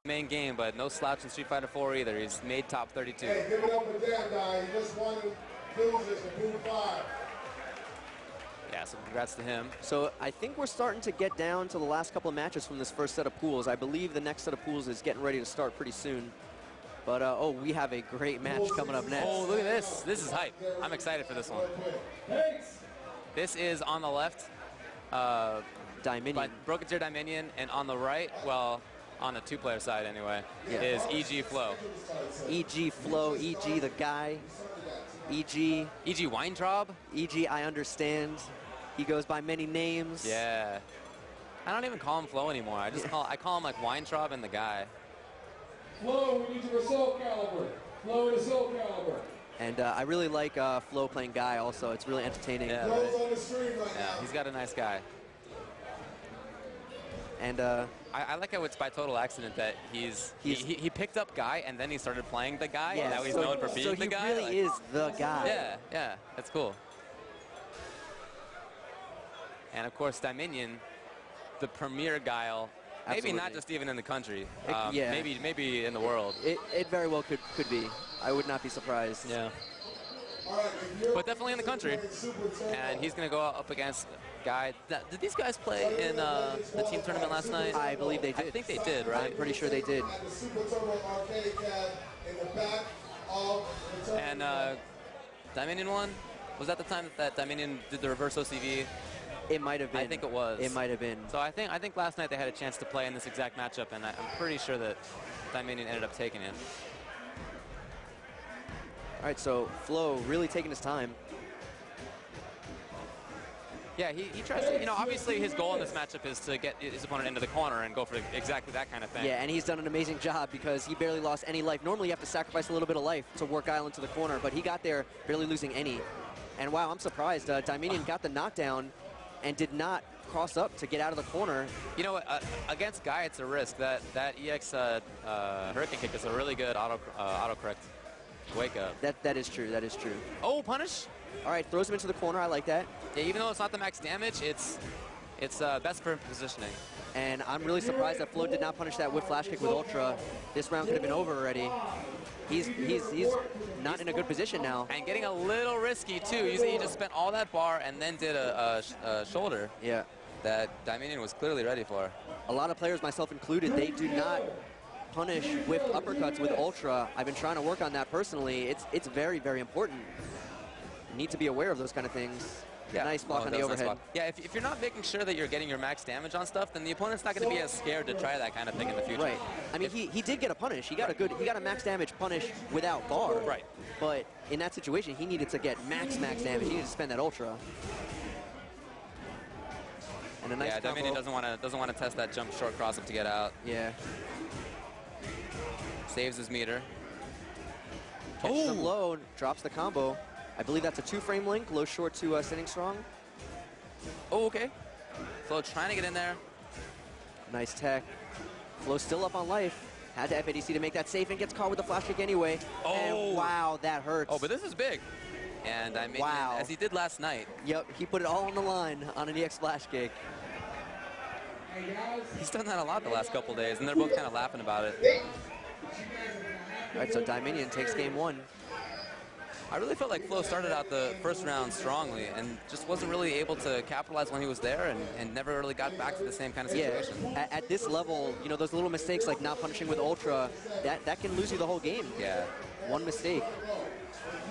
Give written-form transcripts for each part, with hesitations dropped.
main game, but no slouch in Street Fighter 4 either. He's made top 32. Hey, give it up for Dan, guy. He just won loses in Pool 5. Yeah, so congrats to him. So I think we're starting to get down to the last couple of matches from this first set of pools. I believe the next set of pools is getting ready to start pretty soon. But, oh, we have a great match coming up next. Oh, look at this. This is hype. I'm excited for this one. This is on the left. Dominion. Broken Tier Dominion, and on the right, well, on the two-player side anyway, is EG Flow. EG Flow, EG the guy, EG Weintraub? EG, I understand. He goes by many names. Yeah. I don't even call him Flow anymore. I call him like Weintraub and the guy. Flow, we need your Soul Calibur. Flow to Soul Calibur. And I really like Flo playing Guy also. It's really entertaining. Yeah, Flow's on the stream right yeah, now. he's got a nice guy. And I like how it's by total accident that he picked up Guy and then he started playing the guy. yeah, and now he's known for being the guy. So he really is the guy. Yeah, yeah, that's cool. And of course, Dominion, the premier Guile. Maybe Absolutely. not just even in the country. Yeah. Maybe in the world. It very well could be. I would not be surprised. Yeah. But definitely in the country. And he's going to go up against Guy. Did these guys play in the team tournament last night? I believe they did. I think they did, right? I'm pretty sure they did. And Dominion won? Was that the time that Dominion did the reverse OCV? It might have been. I think it was. It might have been. So I think last night they had a chance to play in this exact matchup, and I'm pretty sure that Dominion ended up taking it. All right, so Flo really taking his time. Yeah, he tries to, obviously his goal in this matchup is to get his opponent into the corner and go for exactly that kind of thing. Yeah, and he's done an amazing job because he barely lost any life. Normally you have to sacrifice a little bit of life to work Guile into the corner, but he got there barely losing any. And wow, I'm surprised. Dominion got the knockdown and did not cross up to get out of the corner. You know what? Against Guy, it's a risk. That EX Hurricane Kick is a really good autocorrect wake up. That is true. That is true. Oh, punish! All right, throws him into the corner. I like that. Yeah, even though it's not the max damage, it's best for positioning. And I'm really surprised that Flo did not punish that with flash kick with Ultra. This round could have been over already. He's not in a good position now. And getting a little risky too. Usually he just spent all that bar and then did a shoulder. Yeah. That Dominion was clearly ready for. A lot of players, myself included, they do not punish with uppercuts with Ultra. I've been trying to work on that personally. It's very, very important. You need to be aware of those kind of things. Yeah. Nice block on the overhead. Nice. Yeah, if you're not making sure that you're getting your max damage on stuff, then the opponent's not going to be as scared to try that kind of thing in the future. Right. I mean, he did get a punish. He got a max damage punish without bar. Right. But in that situation, he needed to get max damage. He needed to spend that Ultra. And a nice combo. Dominion doesn't want to test that jump short cross up to get out. Yeah. Saves his meter. Catches him low, drops the combo. I believe that's a 2-frame link, low short to sitting strong. Oh, okay. Flo trying to get in there. Nice tech. Flo still up on life. Had to FADC to make that safe and gets caught with the flash kick anyway. Oh. And wow, that hurts. Oh, but this is big. And I mean, wow. As he did last night. Yep, he put it all on the line on an EX flash kick. He's done that a lot the last couple days, and they're both kind of laughing about it. All right, so Dominion takes game 1. I really felt like Flo started out the first round strongly and just wasn't really able to capitalize when he was there and never really got back to the same kind of situation. Yeah, at this level, those little mistakes like not punishing with Ultra, that can lose you the whole game. Yeah. One mistake.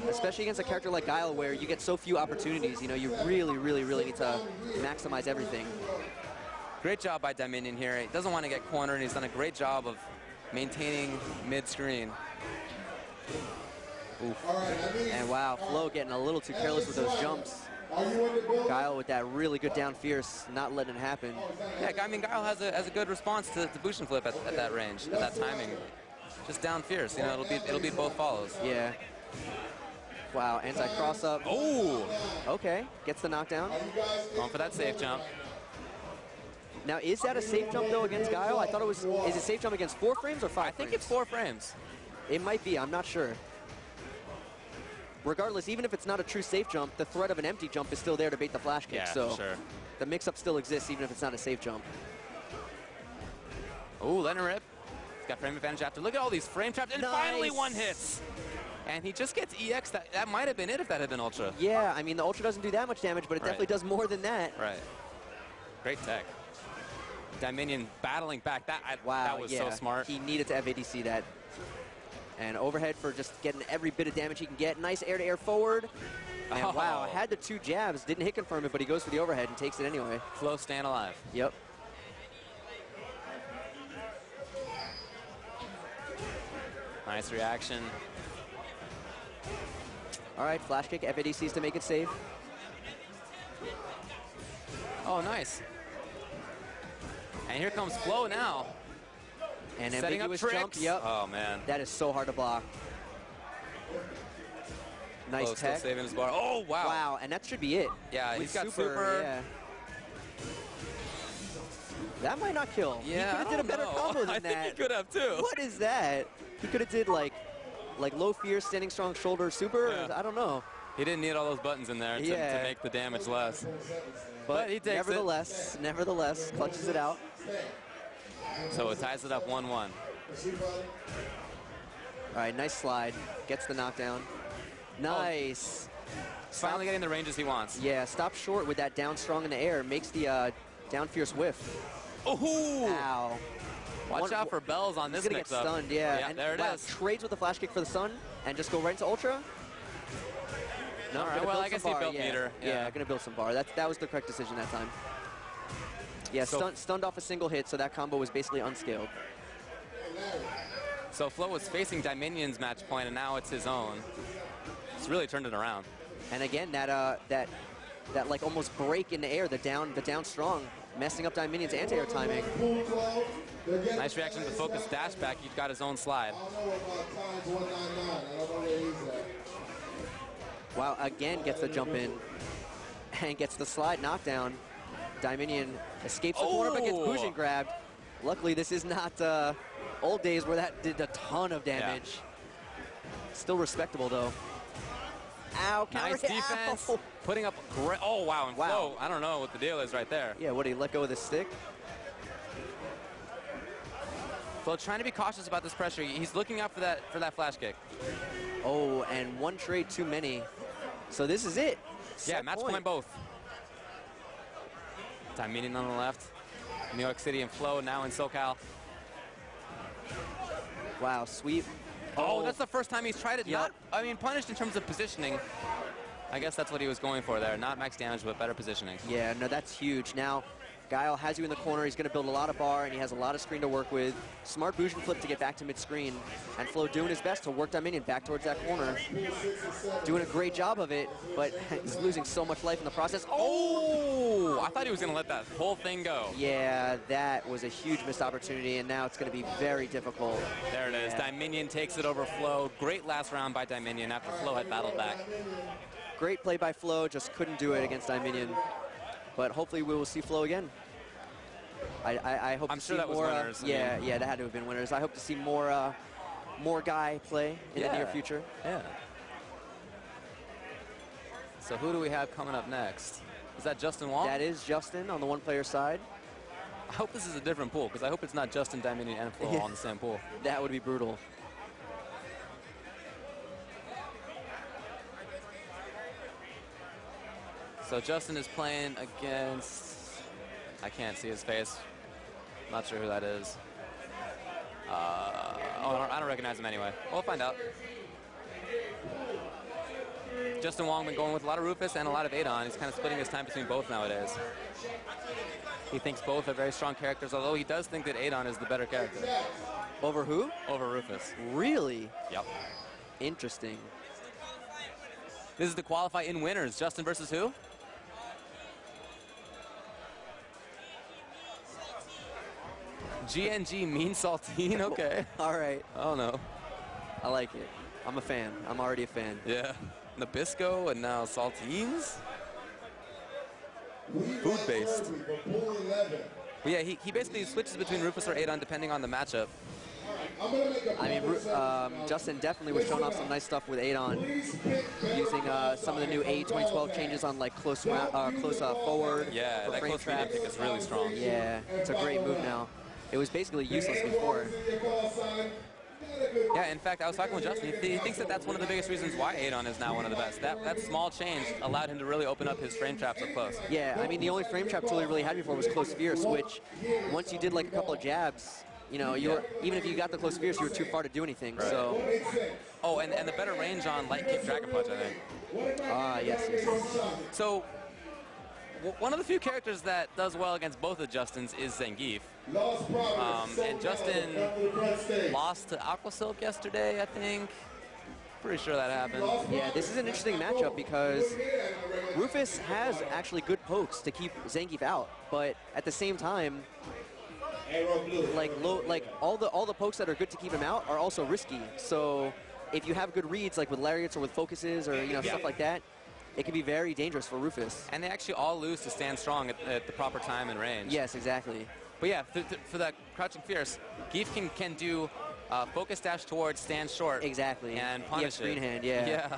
Especially against a character like Guile where you get so few opportunities, you really, really, really need to maximize everything. Great job by Dominion here. He doesn't want to get cornered, and he's done a great job of maintaining mid-screen. And wow, Flo getting a little too careless with those jumps. Guile with that really good down fierce, not letting it happen. Yeah, I mean, Guile has a good response to bush and flip at that range, at that timing. Just down fierce, it'll be both follows. Yeah. Wow, anti-cross up. Oh! Okay, gets the knockdown. Going for that safe jump. Now, is that a safe jump, though, against Guile? I thought it was, is it safe jump against 4 frames or 5 frames? I think it's 4 frames. It might be, I'm not sure. Regardless, even if it's not a true safe jump, the threat of an empty jump is still there to bait the flash kick. Yeah, so sure. The mix-up still exists, even if it's not a safe jump. Oh, letting it rip. He's got frame advantage after. Look at all these frame traps, and finally one hits. And he just gets EX. That might have been it if that had been Ultra. Yeah, I mean, the Ultra doesn't do that much damage, but it definitely does more than that. Right. Great tech. Dominion battling back. Wow, that was so smart. He needed to FADC that. And overhead for just getting every bit of damage he can get. Nice air-to-air forward. And wow, had the 2 jabs. Didn't hit confirm it, but he goes for the overhead and takes it anyway. Flow staying alive. Yep. Nice reaction. All right, flash kick, FADCs to make it safe. Oh, nice. And here comes Flow now. And setting up ambiguous tricks. jump, yep. Oh, man. That is so hard to block. Nice Flow still tech. saving his bar. Oh, wow. Wow, and that should be it. Yeah, With he's got super. Yeah. That might not kill. Yeah, he could have did a better combo than I that. think he could have, too. What is that? He could have did like low fear, standing strong, shoulder, super. Yeah. I don't know. He didn't need all those buttons in there to make the damage less. But he takes nevertheless, clutches it out. So it ties it up 1-1. All right, nice slide. Gets the knockdown. Nice. Finally getting the ranges he wants. Yeah, stop short with that down strong in the air. Makes the down fierce whiff. Oh! Ow. Watch out for bells on this He's going to get mix-up. stunned, yeah. And there it is. Trades with the flash kick for the sun and just go right into Ultra. No, all right, well, I guess he built yeah. meter. Yeah, going to build some bar. That was the correct decision that time. Yeah, stunned off a single hit, so that combo was basically unscaled. So Flo was facing Dominion's match point, and now it's his own. It's really turned it around. And again, that like almost break in the air, the down strong, messing up Dominion's anti-air timing. Nice reaction to the focus dash back. He's got his own slide. Wow, again gets the jump in and gets the slide knockdown. Dominion escapes the corner but gets Bujin grabbed. Luckily, this is not old days where that did a ton of damage. Still respectable, though. Ow, nice defense. Ow. Putting up great. Oh, wow. And Flo, I don't know what the deal is right there. Yeah, what, did he let go of the stick? Flo trying to be cautious about this pressure. He's looking out for that flash kick. Oh, and one trade too many. So this is it. Yeah, match point both. Dominion on the left. New York City and Flo now in SoCal. Wow, sweep. Oh, that's the first time he's tried it. Yep. Punished in terms of positioning. I guess that's what he was going for there. Not max damage, but better positioning. Yeah, no, that's huge. Now, Guile has you in the corner. He's going to build a lot of bar, and he has a lot of screen to work with. Smart Bujin flip to get back to mid-screen. And Flo doing his best to work Dominion back towards that corner. Doing a great job of it, but he's losing so much life in the process. Oh! I thought he was going to let that whole thing go. Yeah, that was a huge missed opportunity, and now it's going to be very difficult. There it is. Dominion takes it over Flo. Great last round by Dominion after Flo had battled back. Great play by Flo, just couldn't do it against Dominion. But hopefully we will see Flo again. I hope I'm to sure see that was more. winners. Yeah, that had to have been winners. I hope to see more Guy play in the near future. Yeah. So who do we have coming up next? Is that Justin Wong? That is Justin on the one-player side. I hope this is a different pool, because I hope it's not Justin, Dominion, and Flo all in the same pool. That would be brutal. So Justin is playing against, I can't see his face. Not sure who that is. I don't recognize him anyway. We'll find out. Justin Wong been going with a lot of Rufus and a lot of Adon. He's kind of splitting his time between both nowadays. He thinks both are very strong characters, although he does think that Adon is the better character. Over who? Over Rufus. Really? Yep. Interesting. This is the qualify in winners. Justin versus who? GNG Mean Saltine, okay. All right. Oh no. I like it. I'm a fan. I'm already a fan. Yeah. Nabisco and now Saltines? Food-based. But yeah, he basically switches between Rufus or Adon depending on the matchup. I mean, Justin definitely was showing off some nice stuff with Adon, using some of the new AE 2012 changes on like close forward. Yeah, that close medium pick is really strong. Yeah, it's a great move now. It was basically useless before. Yeah, in fact, I was talking with Justin. He thinks that that's one of the biggest reasons why Adon is now one of the best. That small change allowed him to really open up his frame traps up close. Yeah, I mean, the only frame trap tool he really had before was Close Fierce, which once you did like a couple of jabs, you know, even if you got the Close Fierce, you were too far to do anything. Right. So. Oh, and the better range on Light Kick Dragon Punch, I think. Ah, yes. So, one of the few characters that does well against both of Justin's is Zangief. And Justin lost to Aqua Silk yesterday, I think. Pretty sure that happened. Yeah, this is an interesting matchup because Rufus has actually good pokes to keep Zangief out, but at the same time, like all the pokes that are good to keep him out are also risky. So if you have good reads, like with lariats or with focuses or stuff like that, it can be very dangerous for Rufus. And they actually all lose to stand strong at the proper time and range. Yes, exactly. But yeah, for that Crouching Fierce, Gief can do focus dash towards, stand short. Exactly. And punish screen it. hand, yeah. Yeah.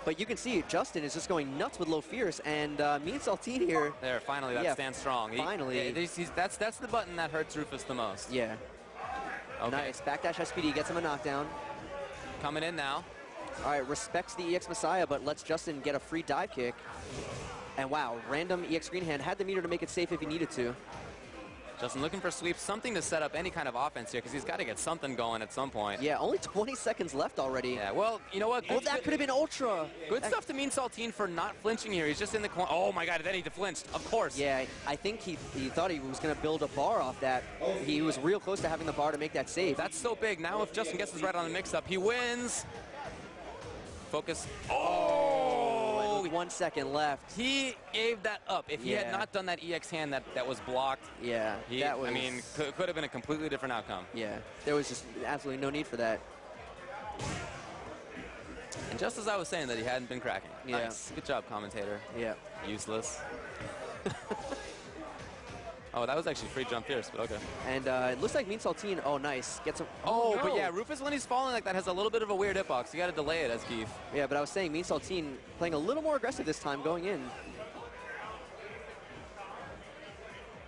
But you can see Justin is just going nuts with low fierce, and Mean Saltine here. There, finally, that stands strong. Finally. That's the button that hurts Rufus the most. Yeah. Okay. Nice. Backdash SPD gets him a knockdown. Coming in now. All right, respects the EX Messiah, but lets Justin get a free dive kick. And wow, random EX green hand. Had the meter to make it safe if he needed to. Justin looking for sweeps, something to set up any kind of offense here, because he's got to get something going at some point. Yeah, only 20 seconds left already. Yeah, well, you know what? Oh, that could have been Ultra. Good stuff to Mean Saltine for not flinching here. He's just in the corner. Oh my God, then he flinched, of course. Yeah, I think he thought he was going to build a bar off that. He was real close to having the bar to make that save. That's so big. Now if Justin gets this right on the mix-up, he wins. Focus. Oh! With 1 second left. He gave that up. If he had not done that EX hand that was blocked, that was... I mean, could have been a completely different outcome. Yeah, there was just absolutely no need for that. And just as I was saying that he hadn't been cracking. Yeah. Nice. Good job, commentator. Yeah. Useless. Oh, that was actually free jump fierce, but okay. And it looks like Mean Saltine, oh, nice. Gets him. Oh, no. But yeah, Rufus, when he's falling like that, has a little bit of a weird hitbox. You got to delay it as Gief. Yeah, but I was saying Mean Saltine playing a little more aggressive this time going in.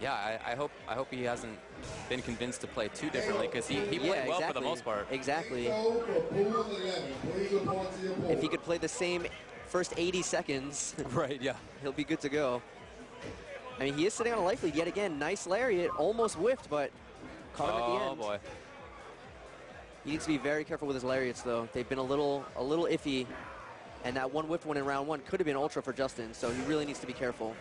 Yeah, I hope he hasn't been convinced to play too differently, because he played well for the most part. Exactly. If he could play the same first 80 seconds, right? Yeah, he'll be good to go. I mean, he is sitting on a life lead yet again. Nice lariat, almost whiffed, but caught him at the end. Oh boy. He needs to be very careful with his lariats, though. They've been a little iffy, and that one whiffed one in round one could have been ultra for Justin, so he really needs to be careful.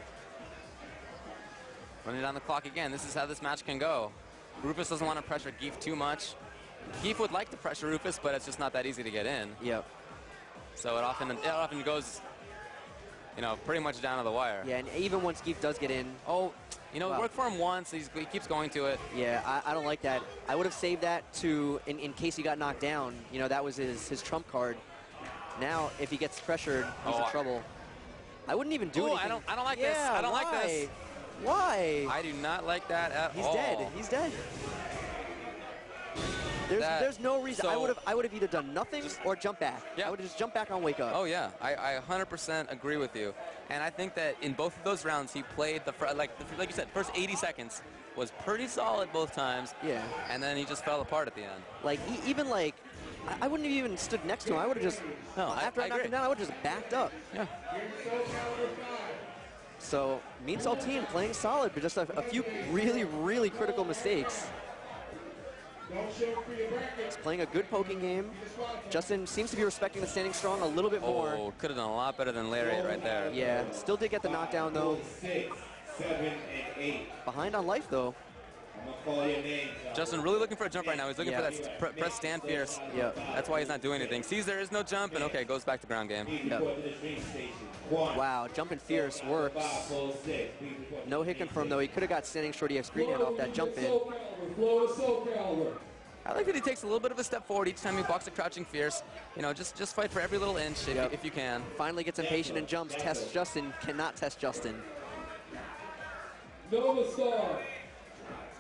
Running down the clock again. This is how this match can go. Rufus doesn't want to pressure Gief too much. Gief would like to pressure Rufus, but it's just not that easy to get in. Yep. So it often goes, you know, pretty much down to the wire. Yeah, and even once Gief does get in. Oh, you know, it worked for him once. He keeps going to it. Yeah, I don't like that. I would have saved that to, in case he got knocked down. You know, that was his trump card. Now, if he gets pressured, he's in trouble. I wouldn't even do anything. I don't like this. I don't like this. Why? I do not like that at all. He's dead. He's dead. There's no reason. So I would have either done nothing or jump back. Yeah. I would have just jumped back on wake up. Oh yeah, I 100% agree with you. And I think that in both of those rounds, he played like you said, first 80 seconds was pretty solid both times. Yeah. And then he just fell apart at the end. Like even like, I wouldn't have even stood next to him. I would have just after I knocked him down, I would have just backed up. Yeah. So Mean Saltine playing solid, but just a few really critical mistakes. He's playing a good poking game. Justin seems to be respecting the standing strong a little bit more. Oh, could have done a lot better than Lariat right there. Yeah, still did get the knockdown though. 6, 7, and 8. Behind on life though. Justin really looking for a jump right now. He's looking for that press stand fierce. Yeah. That's why he's not doing anything. Sees there is no jump, and okay, goes back to ground game. Yep. Wow, jumping fierce works. No hit confirmed though. He could have got standing short EX green hand off that jump in. I like that he takes a little bit of a step forward each time he blocks a crouching fierce. You know, just fight for every little inch if you can. Finally gets impatient and jumps. Tests Justin. Cannot test Justin.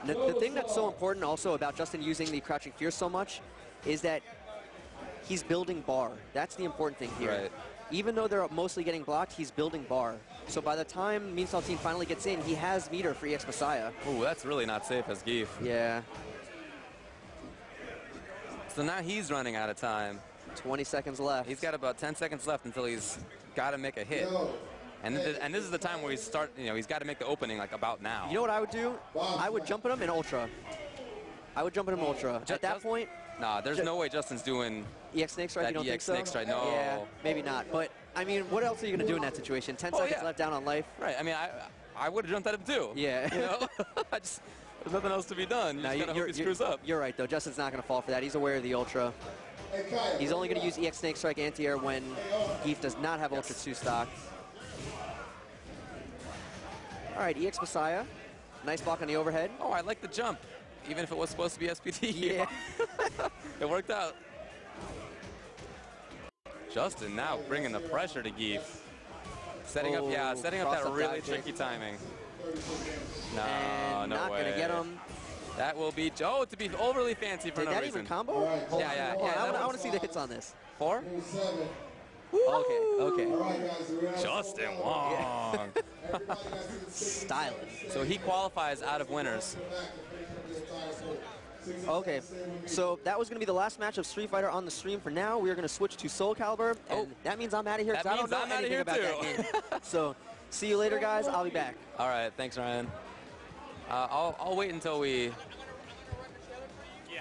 The thing that's so important also about Justin using the crouching fierce so much is that he's building bar. That's the important thing here. Right. even though they're mostly getting blocked, he's building bar. So by the time Mean Saltine finally gets in, he has meter for EX Messiah. Ooh, that's really not safe as Geef. Yeah. So now he's running out of time. 20 seconds left. He's got about 10 seconds left until he's got to make a hit. And this is the time where he's got to make the opening like about now. You know what I would do? I would jump at him in Ultra. I would jump at him Ultra. At that point... Nah, there's no way Justin's doing EX Snake Strike, you don't think so? Snake Strike, no. Yeah, maybe not. But, I mean, what else are you going to do in that situation? 10 seconds left down on life. Right, I mean, I would have jumped at him too. Yeah. You know? There's nothing else to be done. You just gotta hope he screws up. You're right, though. Justin's not going to fall for that. He's aware of the Ultra. He's only going to use EX Snake Strike anti-air when Geef does not have Ultra 2 stock. All right, EX Messiah. Nice block on the overhead. Oh, I like the jump, even if it was supposed to be SPD. Yeah. It worked out. Justin now bringing the pressure to Geef. Setting up that really tricky timing. No, and no not way. Not gonna get him. That will be, to be overly fancy for no reason. Did that even combo? Yeah. I want to see the hits on this. 4? Okay. Justin Wong. Stylish. So he qualifies out of winners. Okay, so that was going to be the last match of Street Fighter on the stream. For now, we are going to switch to Soul Calibur, and that means I'm out of here because I don't know anything about that game. So, see you later, guys. I'll be back. All right, thanks, Ryan. I'll wait until we...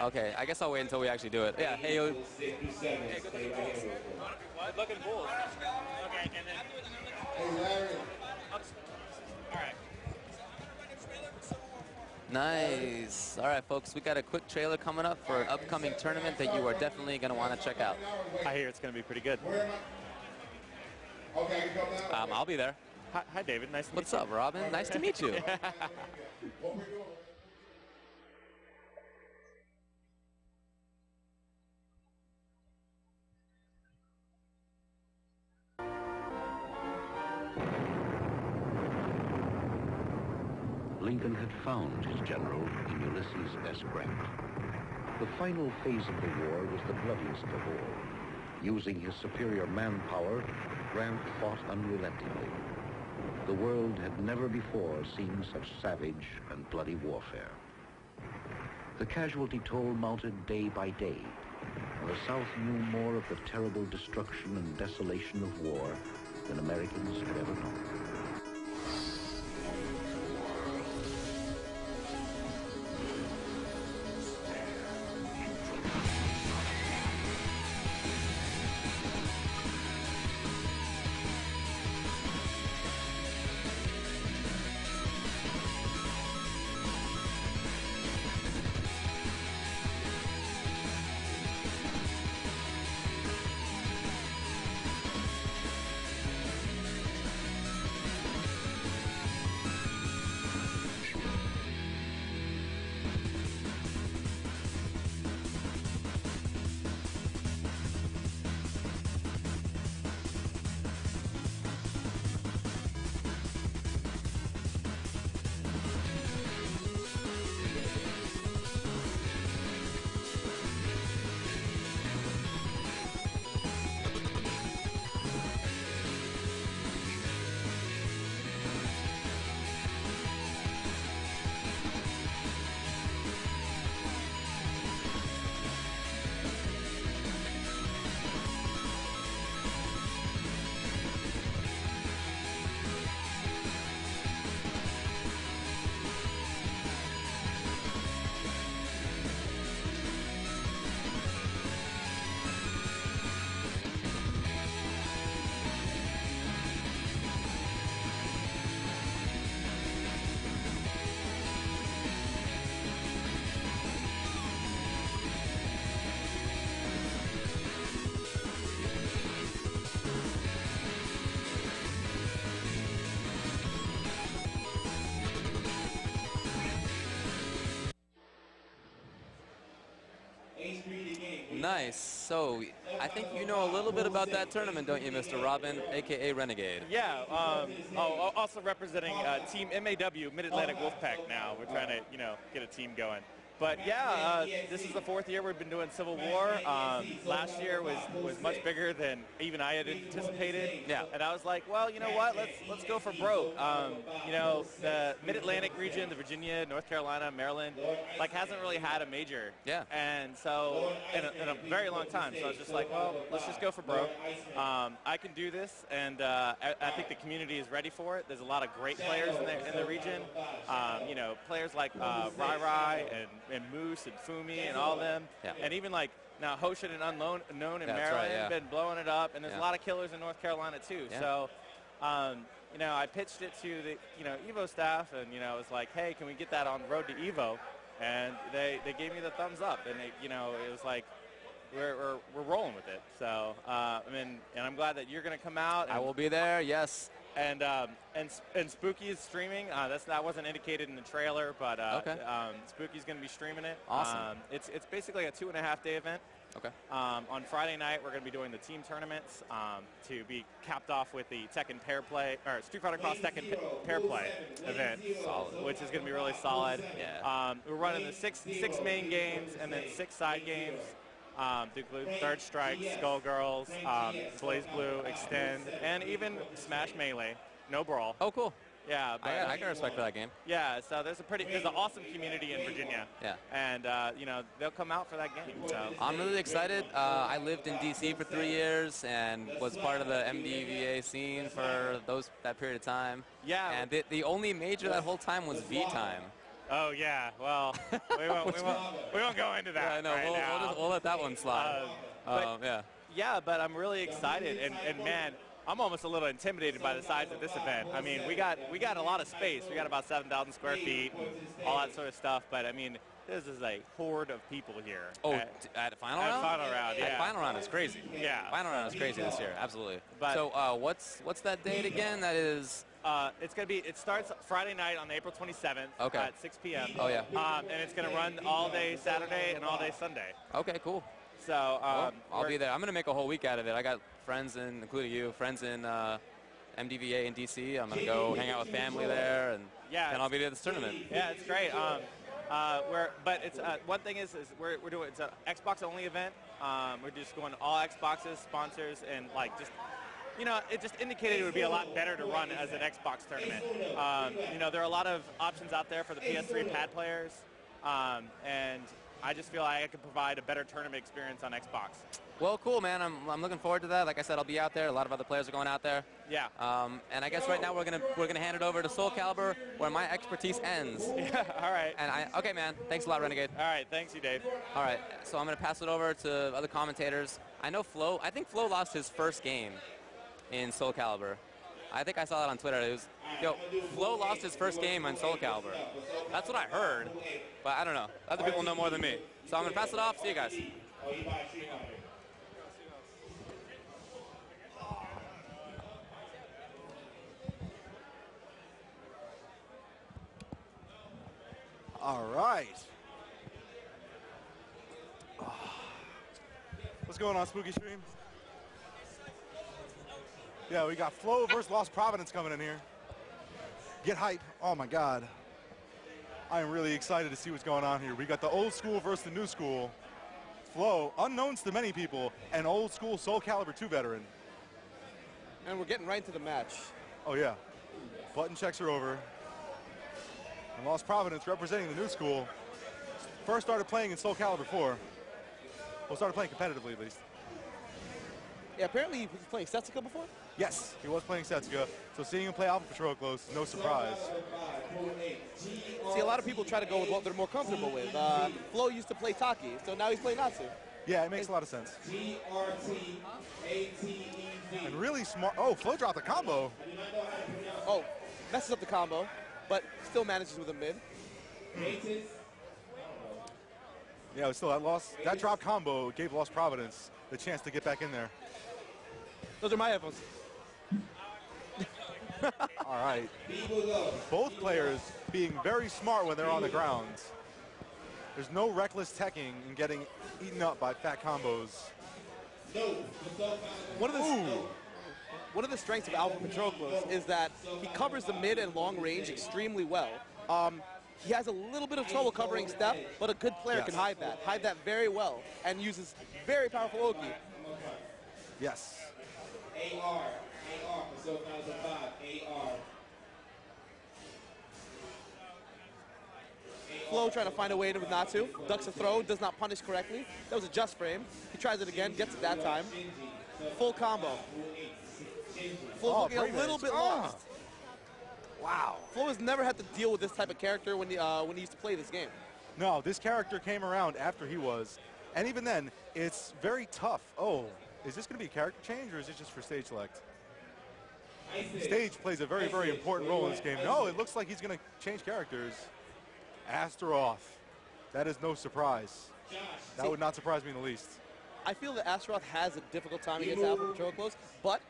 Okay, I guess I'll wait until we actually do it. Yeah, hey, yo. Good looking Bulls. Okay, and then... Hey, Larry. All right. Nice. All right, folks, we got a quick trailer coming up for an upcoming tournament that you are definitely going to want to check out. I hear it's going to be pretty good. I'll be there. Hi, David. Nice to meet you. What's up, Robin? Nice to meet you. Lincoln had found his general in Ulysses S. Grant. The final phase of the war was the bloodiest of all. Using his superior manpower, Grant fought unrelentingly. The world had never before seen such savage and bloody warfare. The casualty toll mounted day by day, and the South knew more of the terrible destruction and desolation of war than Americans had ever known. Nice. So I think you know a little bit about that tournament, don't you, Mr. Robin, a.k.a. Renegade? Yeah. Also representing Team MAW, Mid-Atlantic Wolfpack now. We're trying to, get a team going. But yeah, this is the 4th year we've been doing Civil War. Last year was much bigger than even I had anticipated. Yeah. And I was like, well, you know what? Let's go for broke. You know, the Mid-Atlantic region, the Virginia, North Carolina, Maryland, like hasn't really had a major. Yeah. And so in a very long time. So I was just like, well, let's just go for broke. I can do this, and I think the community is ready for it. There's a lot of great players in the region. You know, players like Rai Rai and Moose and Fumi and all of them. Yeah. And even like now Hoshin and Unknown in That's Maryland right, yeah. been blowing it up. And there's Yeah. a lot of killers in North Carolina too. Yeah. So, you know, I pitched it to the, you know, Evo staff, and, you know, it was like, hey, can we get that on the road to Evo? And they gave me the thumbs up, and you know, it was like, we're rolling with it. So, I mean, and I'm glad that you're going to come out. I will be there, yes. And Spooky is streaming. That wasn't indicated in the trailer, but Okay. Spooky's going to be streaming it. Awesome. It's basically a 2.5-day event. Okay. On Friday night, we're going to be doing the team tournaments to be capped off with the Tekken pair play, or Street Fighter Cross Tekken pair play event, which is going to be really solid. Yeah. We're running the six main games and then 6 side games. To include Third Strike, Skullgirls, Blaze Blue, Extend, and even Smash Melee. No brawl. Oh, cool. Yeah, but I can respect for that game. yeah. So there's an awesome community in Virginia. Yeah. And you know, they'll come out for that game. So I'm really excited. I lived in DC for 3 years and was part of the MDVA scene for that period of time. Yeah. And the only major that whole time was V-Time. Oh yeah. Well, we won't go into that. Yeah, no, right now. we'll let that one slide. But- Yeah. Yeah, but I'm really excited, and man, I'm almost a little intimidated by the size of this event. I mean, we got a lot of space. We got about 7,000 square feet, and all that sort of stuff. But I mean, this is a horde of people here. Oh, at final round? At final round, yeah. At final round is crazy. Yeah. Final round is crazy this year, absolutely. But- so what's that date again? That is. It starts Friday night on April 27th Okay. at 6 p.m. Oh, yeah. And it's going to run all day Saturday and all day Sunday. Okay, cool. So Well, I'll be there. I'm going to make a whole week out of it. I got friends including you, friends in MDVA in DC. I'm going to go hang out with family there, and then I'll be there at this tournament. Yeah, it's great. But it's one thing is we're doing it's an Xbox only event. We're just going all Xboxes, sponsors, and like just. You know, it just indicated it would be a lot better to run as an Xbox tournament. You know, there are a lot of options out there for the PS3 pad players, and I just feel like I could provide a better tournament experience on Xbox. Well, cool, man. I'm looking forward to that. Like I said, I'll be out there. A lot of other players are going out there. Yeah. And I guess right now we're gonna hand it over to Soul Calibur, where my expertise ends. Yeah. All right. And okay, man. Thanks a lot, Renegade. All right. Thanks, you, Dave. All right. So I'm gonna pass it over to other commentators. I know Flo. I think Flo lost his first game in Soul Calibur. I think I saw that on Twitter. It was, Flo lost his first game on Soul Calibur. That's what I heard, but I don't know. Other people know more than me. So I'm gonna pass it off. See you guys. All right. What's going on, Spooky Stream? Yeah, we got Flo versus Lost Providence coming in here. Get hype. Oh, my God. I am really excited to see what's going on here. We got the old school versus the new school. Flo, unknowns to many people, an old school Soul Calibur 2 veteran. And we're getting right into the match. Oh, yeah. Button checks are over. And Lost Providence, representing the new school, first started playing in Soul Calibur 4. Well, started playing competitively, at least. Yeah, apparently he was playing Setsuka before? Yes, he was playing Setsuka. So seeing him play Alpha Patrol close, no surprise. See, a lot of people try to go with what they're more comfortable with. Flo used to play Taki, so now he's playing Natsu. Yeah, it makes a lot of sense. And really smart. Oh, Flo dropped the combo. Oh, messes up the combo, but still manages with a mid. Yeah, still that drop combo gave Lost Providence the chance to get back in there. Those are my headphones. All right. Both players being very smart when they're on the ground. There's no reckless teching and getting eaten up by fat combos. One of the strengths of Alpha Patroclus is that he covers the mid and long range extremely well. He has a little bit of trouble covering step, but a good player can hide that very well, and uses very powerful Oki. Yes. AR for Soul Calibur 5, AR. Flo trying to find a way in with Natsu. Ducks a throw, does not punish correctly. That was a just frame. He tries it again, gets it that time. Full combo. Flo looking a little bit lost. Wow. Flo has never had to deal with this type of character when he used to play this game. No, this character came around after he was. And even then, it's very tough. Oh, is this going to be a character change, or is it just for stage select? Stage plays a very, very important role in this game. No, it looks like he's going to change characters. Astaroth. That is no surprise. That would not surprise me in the least. I feel that Astaroth has a difficult time against Alpha Patroclus, but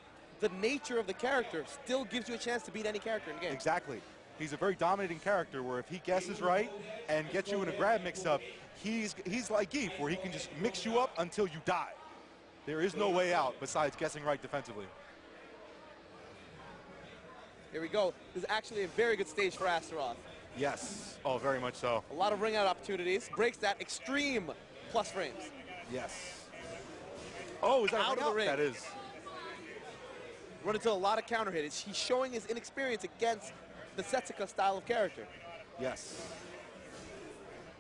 the nature of the character still gives you a chance to beat any character in the game. Exactly. He's a very dominating character where if he guesses right and gets you in a grab mix-up, he's like Geef, where he can just mix you up until you die. There is no way out besides guessing right defensively. Here we go. This is actually a very good stage for Astaroth. Yes. Oh, very much so. A lot of ring out opportunities. Breaks that extreme plus frames. Yes. Oh, is that out of the ring? That is. Run into a lot of counter hits. He's showing his inexperience against the Setsuka style of character. Yes.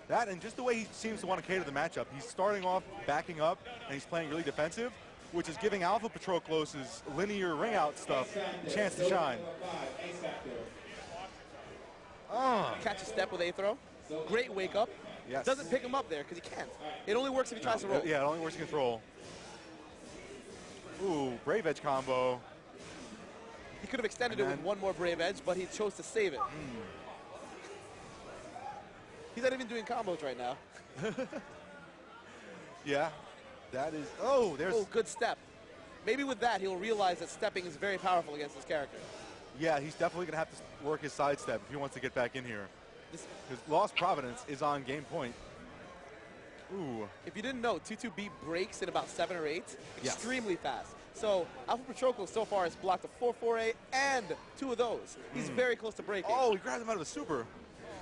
That and just the way he seems to want to cater the matchup. He's starting off backing up, and he's playing really defensive, which is giving Alpha Patroclus' linear ring out stuff a chance to shine. Catch a step with a throw. Great wake up. Yes. Doesn't pick him up there because he can't. It only works if he tries to roll. Yeah, it only works against roll. Ooh, Brave Edge combo. He could have extended it with one more Brave Edge, but he chose to save it. He's not even doing combos right now. Yeah, that is. Oh, there's. Oh, good step. Maybe with that, he'll realize that stepping is very powerful against this character. Yeah, he's definitely going to have to work his sidestep if he wants to get back in here. Because Lost Providence is on game point. Ooh. If you didn't know, 2-2-B breaks in about 7 or 8, extremely fast. So Alpha Patroclus so far has blocked a 4-4-A and 2 of those. He's very close to breaking. Oh, he grabs him out of a super.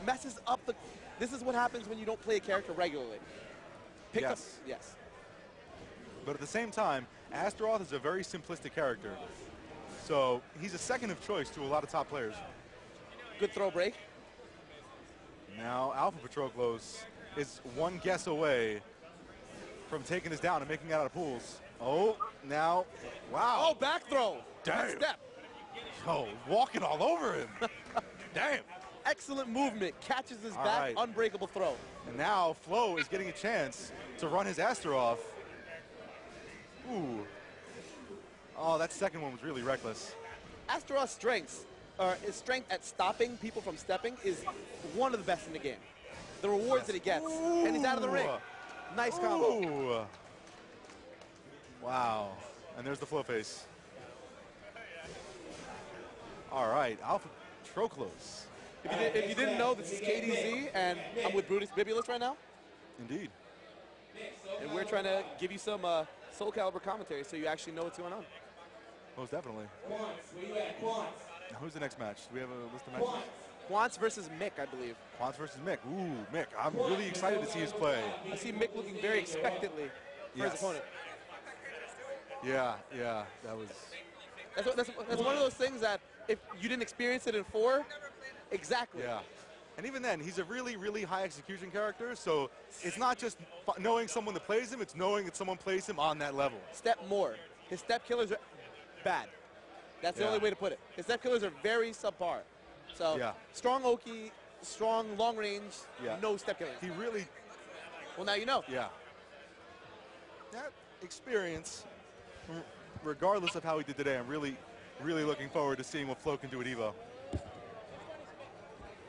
Messes up the. This is what happens when you don't play a character regularly. Pick up. Yes. But at the same time, Astaroth is a very simplistic character. So he's a second of choice to a lot of top players. Good throw break. Now Alpha Patroclus is one guess away from taking this down and making it out of pools. Oh, now, wow. Oh, back throw. Damn. Good step. Oh, walking all over him. Damn. Excellent movement. Catches his back, unbreakable throw. And now Flo is getting a chance to run his Astaroth. Ooh. Oh, that second one was really reckless. Astaroth's strengths, his strength at stopping people from stepping is one of the best in the game. The rewards that he gets, and he's out of the ring. Nice combo. Ooh. Wow. And there's the Flo face. All right, Alpha Patroclus. If you didn't know, this is KDZ, and I'm with Brutus Bibulus right now. Indeed. And we're trying to give you some Soul Calibur commentary so you actually know what's going on. Most definitely. Quants, where you at, Quants? Now, who's the next match? Do we have a list of matches? Quants versus Mick, I believe. Quants versus Mick. Ooh, Mick. I'm really excited to see his play. I see Mick looking very expectantly for his opponent. Yeah, that was... That's one of those things that if you didn't experience it in 4, exactly. Yeah. And even then, he's a really, really high execution character, so it's not just knowing someone that plays him, it's knowing that someone plays him on that level. Step more. His step killers are bad. That's the only way to put it. His step killers are very subpar. So strong Oki, strong long range, no step killers. He really... Well, now you know. Yeah. That experience, regardless of how he did today, I'm really, really looking forward to seeing what Flo can do at EVO.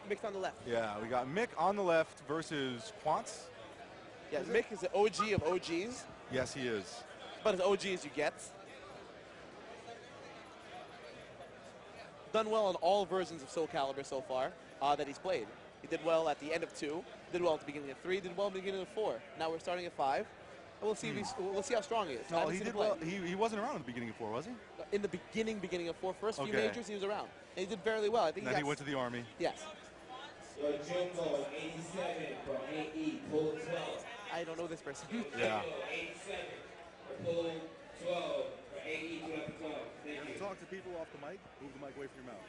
Mick's on the left. Yeah, we got Mick on the left versus Quants. Yeah, Mick is the OG of OGs. Yes, he is. But as OG as you get. Done well in all versions of Soul Calibur so far that he's played. He did well at the end of 2, did well at the beginning of 3, did well at the beginning of 4. Now we're starting at 5. And we'll see if we'll see how strong he is. No, he did well. He wasn't around at the beginning of 4, was he? In the beginning of 4, first few majors he was around. And he did fairly well. I think then he went to the Army. Yes. Junko, 87 from AE, pull 12. I don't know this person. Yeah. 87, pull 12 for AE, 12. Thank you. Talk to people off the mic. Move the mic away from your mouth.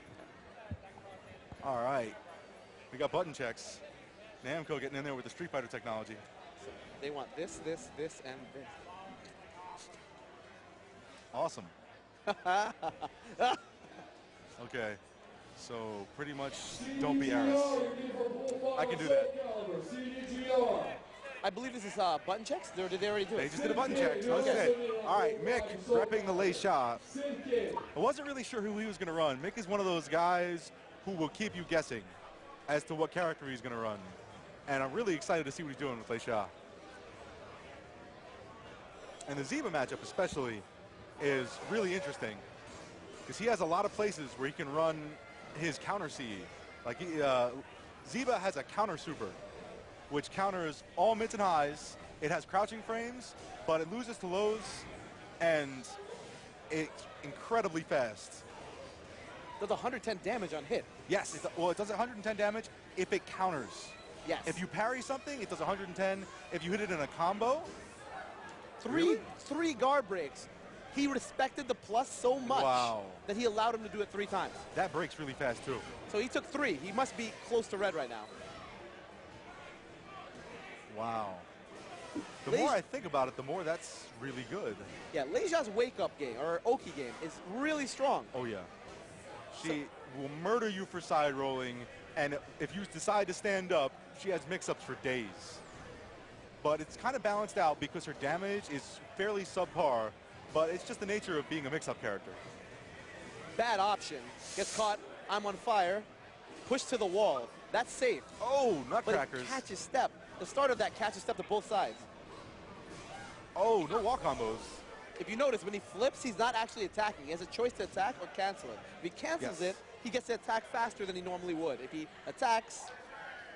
All right. We got button checks. Namco getting in there with the Street Fighter technology. They want this, this, this, and this. Awesome. Okay. So pretty much don't be Aris. I can do that. I believe this is button checks, or did they already do it? They just did a button check. So that's it. All right, Mick repping the Lei Sha. I wasn't really sure who he was going to run. Mick is one of those guys who will keep you guessing as to what character he's going to run. And I'm really excited to see what he's doing with Lei Sha. And the Ziba matchup especially is really interesting because he has a lot of places where he can run his counter CE. Like Ziba has a counter super, which counters all mids and highs. It has crouching frames, but it loses to lows, and it's incredibly fast. Does 110 damage on hit. Yes, well, it does 110 damage if it counters. Yes. If you parry something, it does 110. If you hit it in a combo, three guard breaks. He respected the plus so much that he allowed him to do it 3 times. That breaks really fast too. So he took 3. He must be close to red right now. Wow. The more I think about it, the more that's really good. Yeah, Lei Sha's wake-up game, or Oki game, is really strong. Oh, yeah. She will murder you for side rolling, and if you decide to stand up, she has mix-ups for days. But it's kind of balanced out because her damage is fairly subpar, but it's just the nature of being a mix-up character. Bad option. Gets caught, I'm on fire, pushed to the wall. That's safe. Oh, nutcrackers. But it catches step. The start of that catches step to both sides. Oh, no wall combos. If you notice, when he flips, he's not actually attacking. He has a choice to attack or cancel it. If he cancels it, he gets to attack faster than he normally would. If he attacks,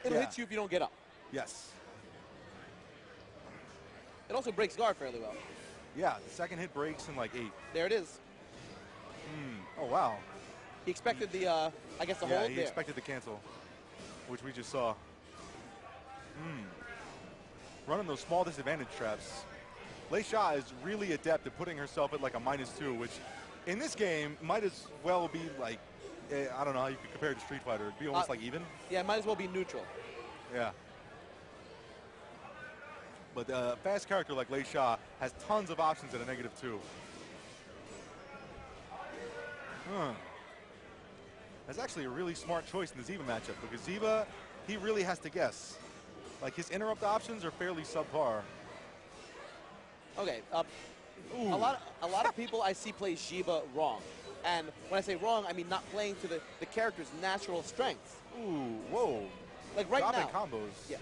it'll hit you if you don't get up. Yes. It also breaks guard fairly well. Yeah, the second hit breaks in like 8. There it is. Oh, wow. He expected the, I guess, the hold there. Yeah, he expected the cancel, which we just saw. Running those small disadvantage traps. Lei Sha is really adept at putting herself at like a -2, which in this game might as well be like, I don't know how you could compare it to Street Fighter. It'd be almost like even. Yeah, it might as well be neutral. Yeah. But a fast character like Lei Sha has tons of options at a -2. That's actually a really smart choice in the Ziba matchup because Ziba, he really has to guess. Like his interrupt options are fairly subpar. Okay, a lot of people I see play Ziba wrong. And when I say wrong, I mean not playing to the character's natural strengths. Ooh, whoa. Like right dropping now. combos. Yeah.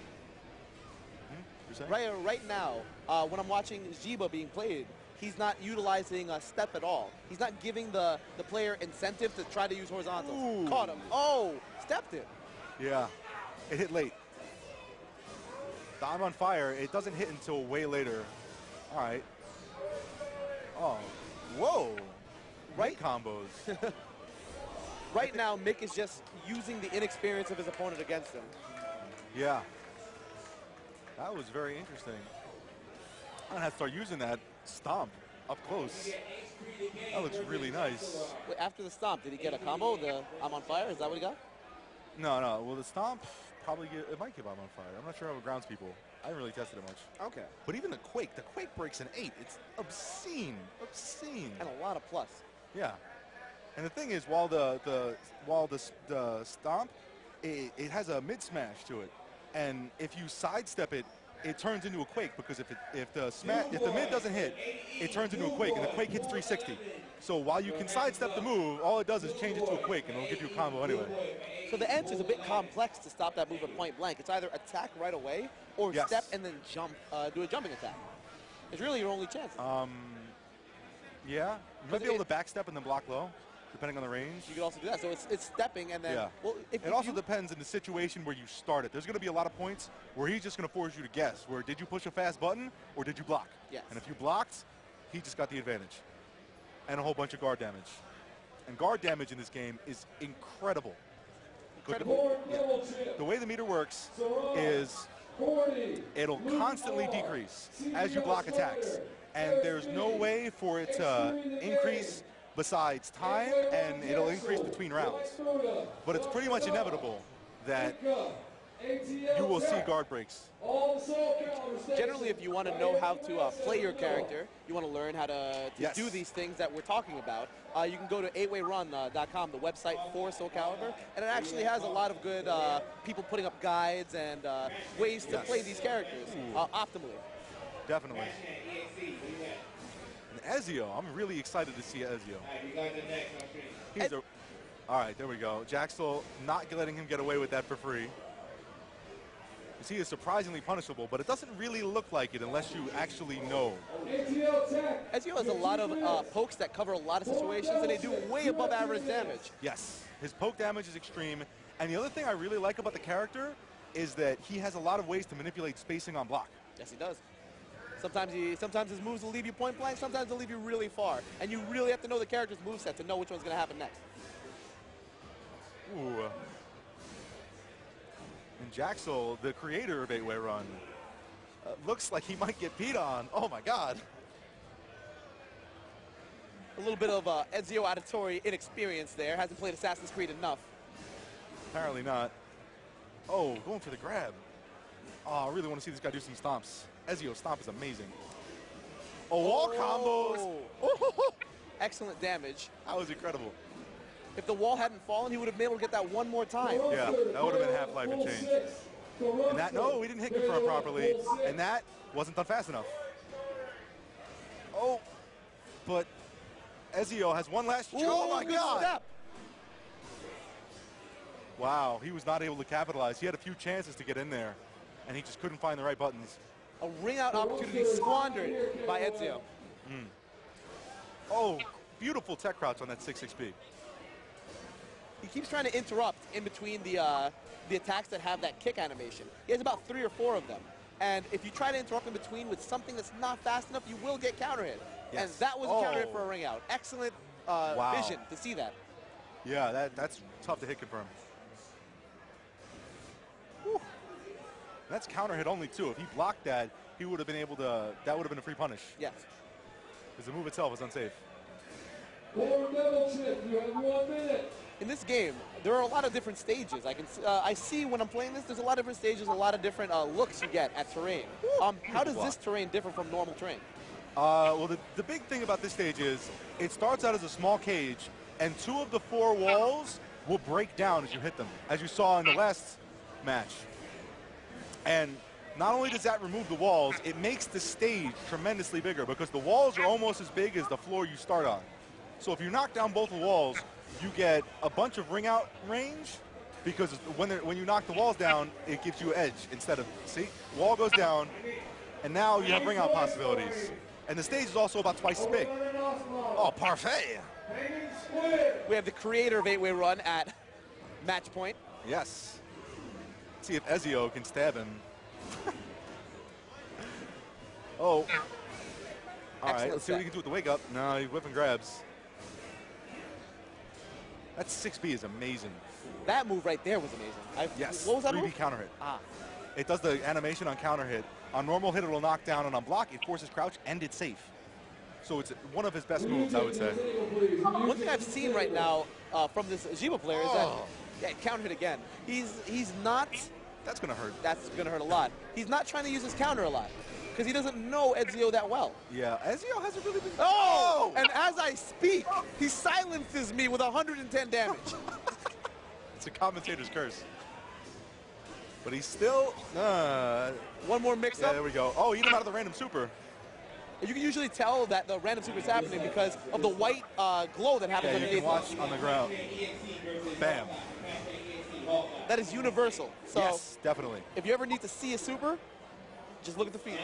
You're saying? Right now, when I'm watching Ziba being played, he's not utilizing a step at all. He's not giving the player incentive to try to use horizontals. Ooh. Caught him. Oh, stepped it. Yeah, it hit late. The I'm on fire, it doesn't hit until way later. All right. Oh, whoa. Right combos. Right now, Mick is just using the inexperience of his opponent against him. Yeah. That was very interesting. I'm going to have to start using that stomp up close. That looks really nice. Wait, after the stomp, did he get a combo? The I'm on fire? Is that what he got? No. Well, the stomp probably it might give I'm on fire. I'm not sure how it grounds people. I haven't really tested it much. Okay. But even the Quake breaks an 8. It's obscene. And a lot of plus. Yeah. And the thing is, while the stomp, it has a mid smash to it, and if you sidestep it, it turns into a Quake because if the mid doesn't hit, it turns into a Quake, and the Quake hits 360. So while you can sidestep the move, all it does is change it to a Quake, and it'll give you a combo anyway. So the answer is a bit complex to stop that move at point blank. It's either attack right away or step and then jump, do a jumping attack. It's really your only chance. Yeah, you might be able to backstep and then block low, depending on the range. You could also do that. So it's stepping and then. Yeah. Well, it also depends on the situation where you start it. There's going to be a lot of points where he's just going to force you to guess. Where did you push a fast button or did you block? Yes. And if you blocked, he just got the advantage, and a whole bunch of guard damage. And guard damage in this game is incredible. incredible. The way the meter works is it'll constantly decrease as you block attacks. And there's no way for it to increase besides time, and it'll increase between rounds. But it's pretty much inevitable that you will see guard breaks. Generally, if you want to know how to play your character, you want to learn how to do these things that we're talking about, you can go to 8wayrun.com, the website for Soul Calibur, and it actually has a lot of good people putting up guides and ways to play these characters optimally. Definitely. And Ezio, I'm really excited to see Ezio. All right, there we go. Jaxel not letting him get away with that for free. You see, it's surprisingly punishable, but it doesn't really look like it unless you actually know. Ezio has a lot of pokes that cover a lot of situations, and they do way above average damage. Yes, his poke damage is extreme. And the other thing I really like about the character is that he has a lot of ways to manipulate spacing on block. Yes, he does. Sometimes his moves will leave you point blank, sometimes they'll leave you really far. And you really have to know the character's moveset to know which one's going to happen next. Ooh. And Jaxel, the creator of 8-Way Run, looks like he might get beat on. Oh my God. A little bit of Ezio auditory inexperience there. Hasn't played Assassin's Creed enough. Apparently not. Oh, going for the grab. Oh, I really want to see this guy do some stomps. Ezio's stomp is amazing. Oh, wall combos. Oh. Excellent damage. That was incredible. If the wall hadn't fallen, he would have been able to get that one more time. Yeah, that would have been half-life and change. And that, no, we didn't hit confirm properly, and that wasn't done fast enough. Oh, but Ezio has one last. Oh my God! Step. Wow, he was not able to capitalize. He had a few chances to get in there, and he just couldn't find the right buttons. A ring-out opportunity squandered by Ezio. Oh, beautiful tech crouch on that 6-6B. He keeps trying to interrupt in between the attacks that have that kick animation. He has about 3 or 4 of them. And if you try to interrupt in between with something that's not fast enough, you will get counter hit. Yes. And that was a counter hit for a ring out. Excellent vision to see that. Yeah, that's tough to hit confirm. Whew. That's counter hit only too. If he blocked that, he would have been able to, that would have been a free punish. Yes. Because the move itself is unsafe. Forward double chip, you have 1 minute. In this game, there are a lot of different stages. I see when I'm playing this, there's a lot of different stages, a lot of different looks you get at terrain. How does this terrain differ from normal terrain? Well, the big thing about this stage is it starts out as a small cage, and 2 of the 4 walls will break down as you hit them, as you saw in the last match. And not only does that remove the walls, it makes the stage tremendously bigger because the walls are almost as big as the floor you start on. So if you knock down both the walls, you get a bunch of ring out range because when you knock the walls down, it gives you an edge instead of, see, wall goes down, and now you have ring out possibilities. And the stage is also about twice as big. Oh, parfait. We have the creator of 8-Way Run at match point. Yes. See if Ezio can stab him. Oh. All right, let's see what he can do with the wake up. No, he whip and grabs. That 6B is amazing. That move right there was amazing. Yes. What was that 3B move? counter hit. Ah. It does the animation on counter hit. On normal hit, it'll knock down, and on block, it forces crouch, and it's safe. So it's one of his best moves, I would say. One thing I've seen right now from this Jiba player is that, counter hit again. He's not. That's gonna hurt. That's gonna hurt a lot. He's not trying to use his counter a lot because he doesn't know Ezio that well. Yeah, Ezio hasn't really been. Oh! And as I speak, he silences me with 110 damage. It's a commentator's curse. But he's still. One more mix-up. Yeah, there we go. Oh, eat him out of the random super. You can usually tell that the random super is happening because of the white glow that happens underneath. You can watch on the ground. Bam. That is universal. So yes, definitely. If you ever need to see a super, just look at the feed.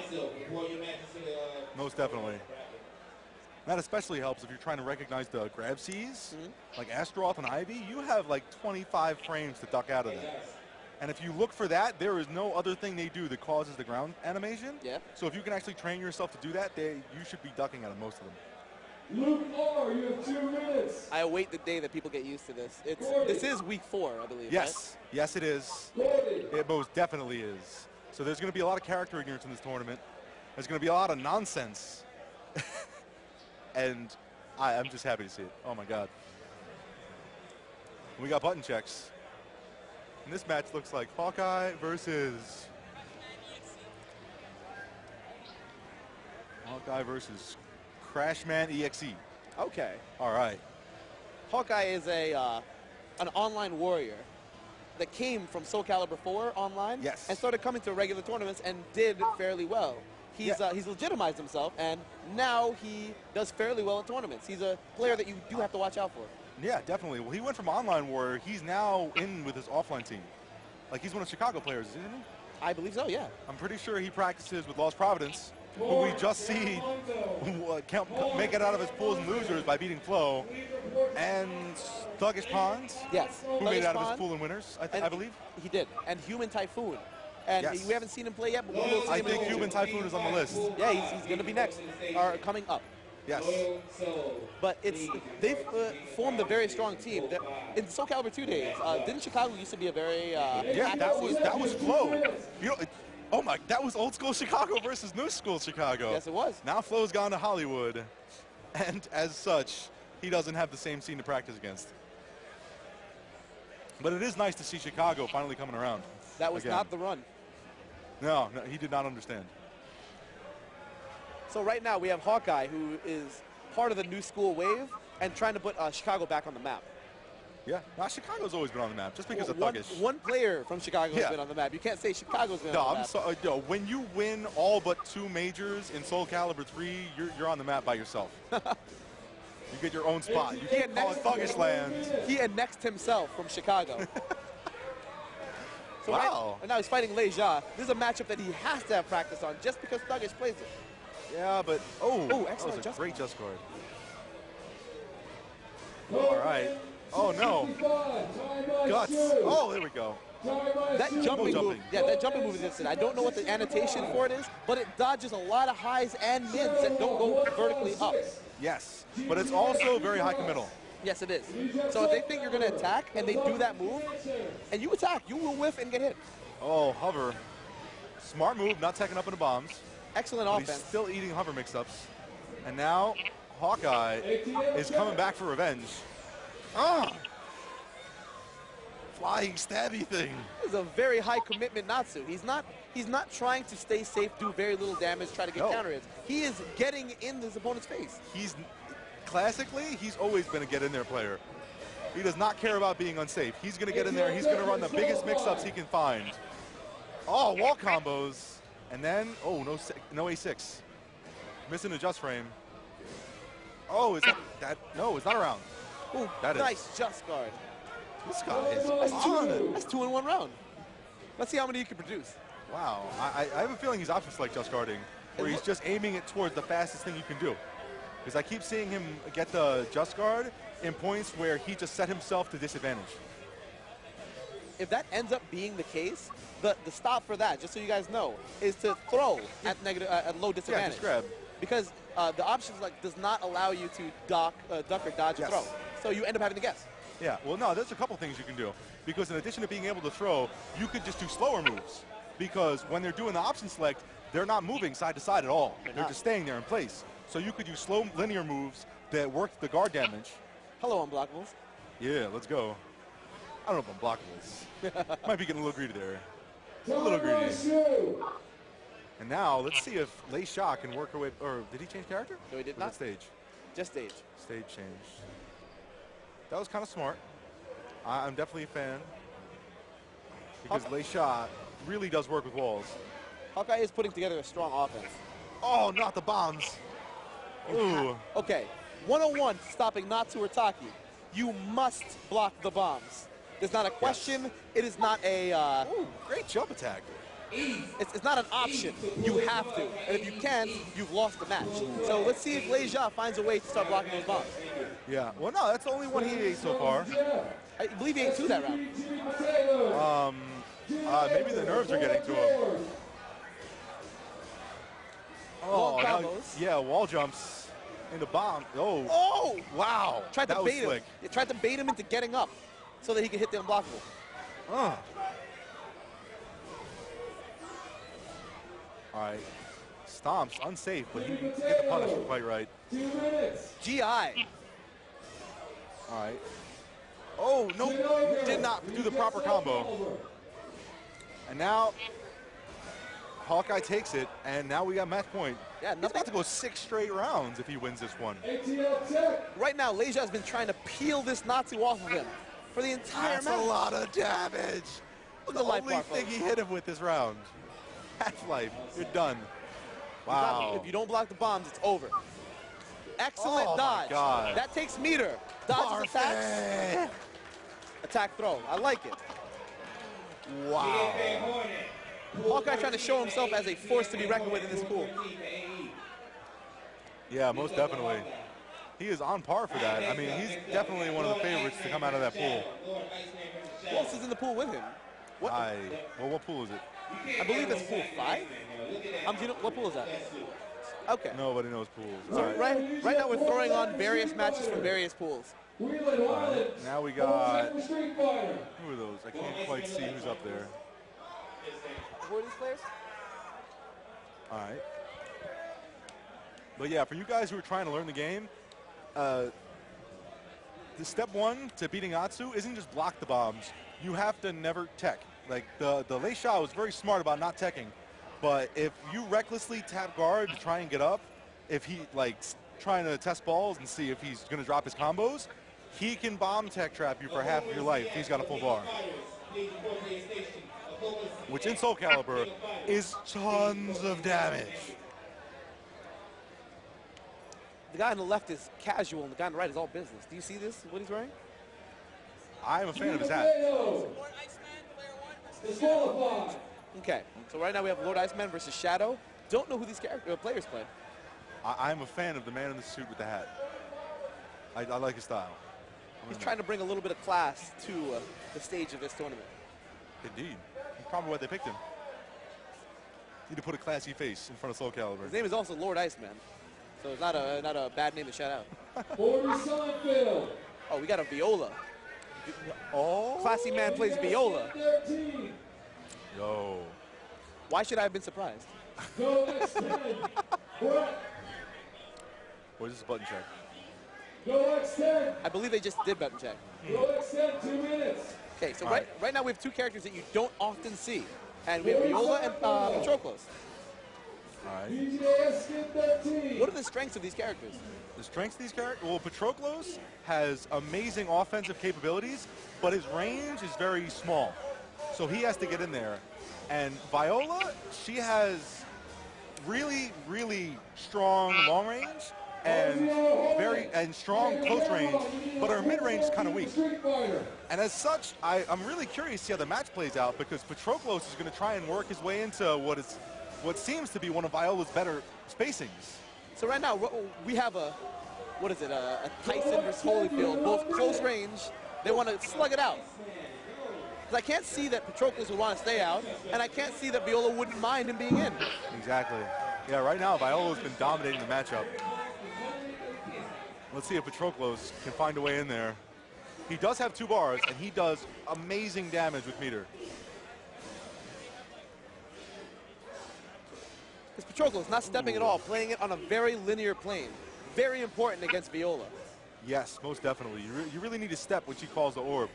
Most definitely. That especially helps if you're trying to recognize the grab Cs, like Astaroth and Ivy. You have like 25 frames to duck out of that. And if you look for that, there is no other thing they do that causes the ground animation. Yeah. So if you can actually train yourself to do that, you should be ducking out of most of them. Luke R., you have 2 minutes. I await the day that people get used to this. This is week 4, I believe. Yes, right? yes, it is. It most definitely is. So there's going to be a lot of character ignorance in this tournament. There's going to be a lot of nonsense. And I'm just happy to see it. Oh, my God. We got button checks. And this match looks like Hawkeye versus Crashman EXE. Okay. All right. Hawkeye is an online warrior that came from Soul Calibur 4 online. Yes. And started coming to regular tournaments and did fairly well. He's legitimized himself, and now he does fairly well in tournaments. He's a player that you do have to watch out for. Yeah, definitely. Well, he went from online warrior. He's now in with his offline team. Like, he's one of the Chicago players, isn't he? I believe so, yeah. I'm pretty sure he practices with Lost Providence, who we just see make it out of his pools and losers by beating Flo, and Thuggish Ponds, yes, who made it out of his pool and winners, I believe. He did, and Human Typhoon. And yes. we haven't seen him play yet, but we will see him. I think Human Typhoon is on the list. Yeah, he's going to be next, or coming up. Yes. But they've formed a very strong team. In Soul Calibur 2 days, didn't Chicago used to be a very yeah, that was Flo. You know, oh my, that was old school Chicago versus new school Chicago. Yes, it was. Now Flo's gone to Hollywood, and as such, he doesn't have the same scene to practice against. But it is nice to see Chicago finally coming around. That was not the run. No, he did not understand. So right now we have Hawkeye, who is part of the new school wave and trying to put Chicago back on the map. Yeah, now Chicago's always been on the map, just because of Thuggish. One player from Chicago has been on the map. You can't say Chicago's been on the map. I'm sorry. No, when you win all but 2 majors in Soul Calibur 3, you're on the map by yourself. You get your own spot. You can't call it Thuggish land. He annexed himself from Chicago. So wow. And now he's fighting Lei Jia. This is a matchup that he has to have practice on just because Thuggish plays it. Yeah, but excellent, that was a great just guard. All right. Oh no. Guts. Oh, there we go. That jumping move, that jumping move is instant. I don't know what the annotation for it is, but it dodges a lot of highs and mids that don't go vertically up. Yes, but it's also very high committal. Yes, it is. So if they think you're going to attack and they do that move, and you attack, you will whiff and get hit. Oh, hover. Smart move, not taking up into bombs. Excellent but offense. He's still eating hover mix-ups. And now Hawkeye is coming back for revenge. Ah! Flying stabby thing. This is a very high commitment Natsu. He's not trying to stay safe, do very little damage, try to get counter hits. He is getting in his opponent's face. Classically, he's always been a get-in-there player. He does not care about being unsafe. He's going to get in there. He's going to run the biggest mix-ups he can find. Oh, wall combos. And then, no A6. Missing a just frame. Oh, is that? No, it's not around. Ooh, that nice just guard. This guy is on it. That's 2 in 1 round. Let's see how many you can produce. Wow. I have a feeling he's option select just guarding, where he's just aiming it towards the fastest thing you can do. Because I keep seeing him get the just guard in points where he just set himself to disadvantage. If that ends up being the case, the stop for that, just so you guys know, is to throw at low disadvantage. Yeah, just grab. Because the option select does not allow you to duck or dodge a throw. So you end up having to guess. Yeah, well, no, there's a couple things you can do. Because in addition to being able to throw, you could just do slower moves. Because when they're doing the option select, they're not moving side to side at all. They're just staying there in place. So you could use slow linear moves that work the guard damage. Hello, unblockables. Yeah, let's go. I don't know if unblockables. Might be getting a little greedy there. A little greedy. And now, let's see if Lei Jia can work her way, or did he change character? No, he did not. Stage? Just stage. Stage change. That was kind of smart. I'm definitely a fan. Because Lei Jia really does work with walls. Hawkeye is putting together a strong offense. Oh, not the bombs. Ooh. Okay, 101 stopping Natsu or Taki. You must block the bombs. There's not a question. Yes. It is not a... Ooh, great jump attack. It's not an option. You have to. And if you can't, you've lost the match. So let's see if Lei Jia finds a way to start blocking those bombs. Yeah, well, no, that's the only one he ate so far. I believe he ate 2 that round. Maybe the nerves are getting to him. Wall combos. Yeah, wall jumps. into bomb. Oh. Oh! Wow. Tried to that bait was slick. him. It tried to bait him into getting up so that he could hit the unblockable. All right. Stomps, unsafe, but he didn't get the punishment quite right. 2 minutes. GI. All right. Oh, nope. Did not do the proper combo. And now Hawkeye takes it, and now we got match point. Yeah, He's about to go 6 straight rounds if he wins this one. ATL Tech. Right now, Leja has been trying to peel this Natsu off of him for the entire That's match. a lot of damage. Look The at the life only bar, thing folks. he hit him with this round. Half-life. You're done. Wow. If you don't block the bombs, it's over. Excellent Oh, my dodge. God. That takes meter. Dodges attacks. Parfait. Attack throw. I like it. Wow. Hawkeye trying to show himself as a force to be reckoned with in this pool. Yeah, most definitely. He is on par for that. I mean, he's definitely one of the favorites to come out of that pool. Who else is in the pool with him? What? Well, what pool is it? I believe it's pool 5. Do you know, what pool is that? Okay. Nobody knows pools. So All right. right now we're throwing on various matches from various pools. Now we got, Street Fighter. who are those? I can't quite see who's up there. Who are these players? All right. But yeah, for you guys who are trying to learn the game, the step 1 to beating Atsu isn't just block the bombs. You have to never tech. Like the Lei Sha was very smart about not teching, but if you recklessly tap guard to try and get up, if he trying to test balls and see if he's going to drop his combos, he can bomb tech trap you for half of your life. He's got a full bar, which in Soul Calibur is tons of damage. The guy on the left is casual, and the guy on the right is all business. Do you see this, what he's wearing? I am a fan of his hat. Disqualified. Okay, so right now we have Lord Iceman versus Shadow. Don't know who these players play. I'm a fan of the man in the suit with the hat. I like his style. He's trying to bring a little bit of class to the stage of this tournament. Indeed. That's probably why they picked him. Need to put a classy face in front of Soul Calibur. His name is also Lord Iceman, so it's not a bad name to shout out. Border Seinfeld. Oh, we got a viola. Oh. Classy man plays viola. 13. Yo. Why should I have been surprised? Go X10. Brett. Where's this button check? Go X10. I believe they just did button check. Go X10. 2 minutes. Okay, so All right. right now we have 2 characters that you don't often see. And we have Viola and Patroclus. All right. DJ Skin 13. What are the strengths of these characters? The strengths of these characters? Well, Patroclus has amazing offensive capabilities, but his range is very small. So he has to get in there. And Viola, she has really, really strong long range and strong close range, but her mid range is kind of weak. And as such, I'm really curious to see how the match plays out, because Patroclus is going to try and work his way into what seems to be one of Viola's better spacings. So right now we have a Tyson versus Holyfield, both close range. They want to slug it out. Because I can't see that Patroclus would want to stay out, and I can't see that Viola wouldn't mind him being in. Exactly. Yeah, right now Viola's been dominating the matchup. Let's see if Patroclus can find a way in there. He does have 2 bars, and he does amazing damage with meter. Because Patroclus not stepping at all, playing it on a very linear plane. Very important against Viola. Yes, most definitely. You really need to step when she calls the orb.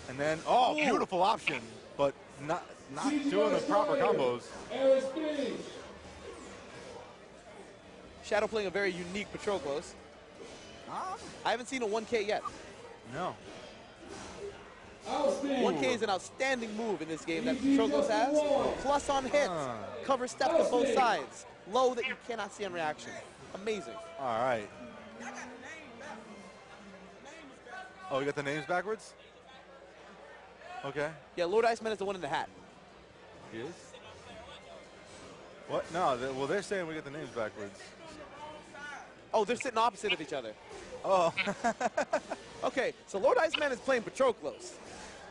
And then, oh, beautiful option, but not doing the proper combos. Shadow playing a very unique Patroclus. I haven't seen a 1K yet. No. 1K is an outstanding move in this game that Patroclus has. Plus on hits, cover step to both sides. Low that you cannot see on reaction. Amazing. All right. Oh, we got the names backwards? Okay. Yeah, Lord Iceman is the one in the hat. He is? What? No, well, they're saying we got the names backwards. Oh, they're sitting opposite of each other. Oh. Okay, so Lord Iceman is playing Patroclus.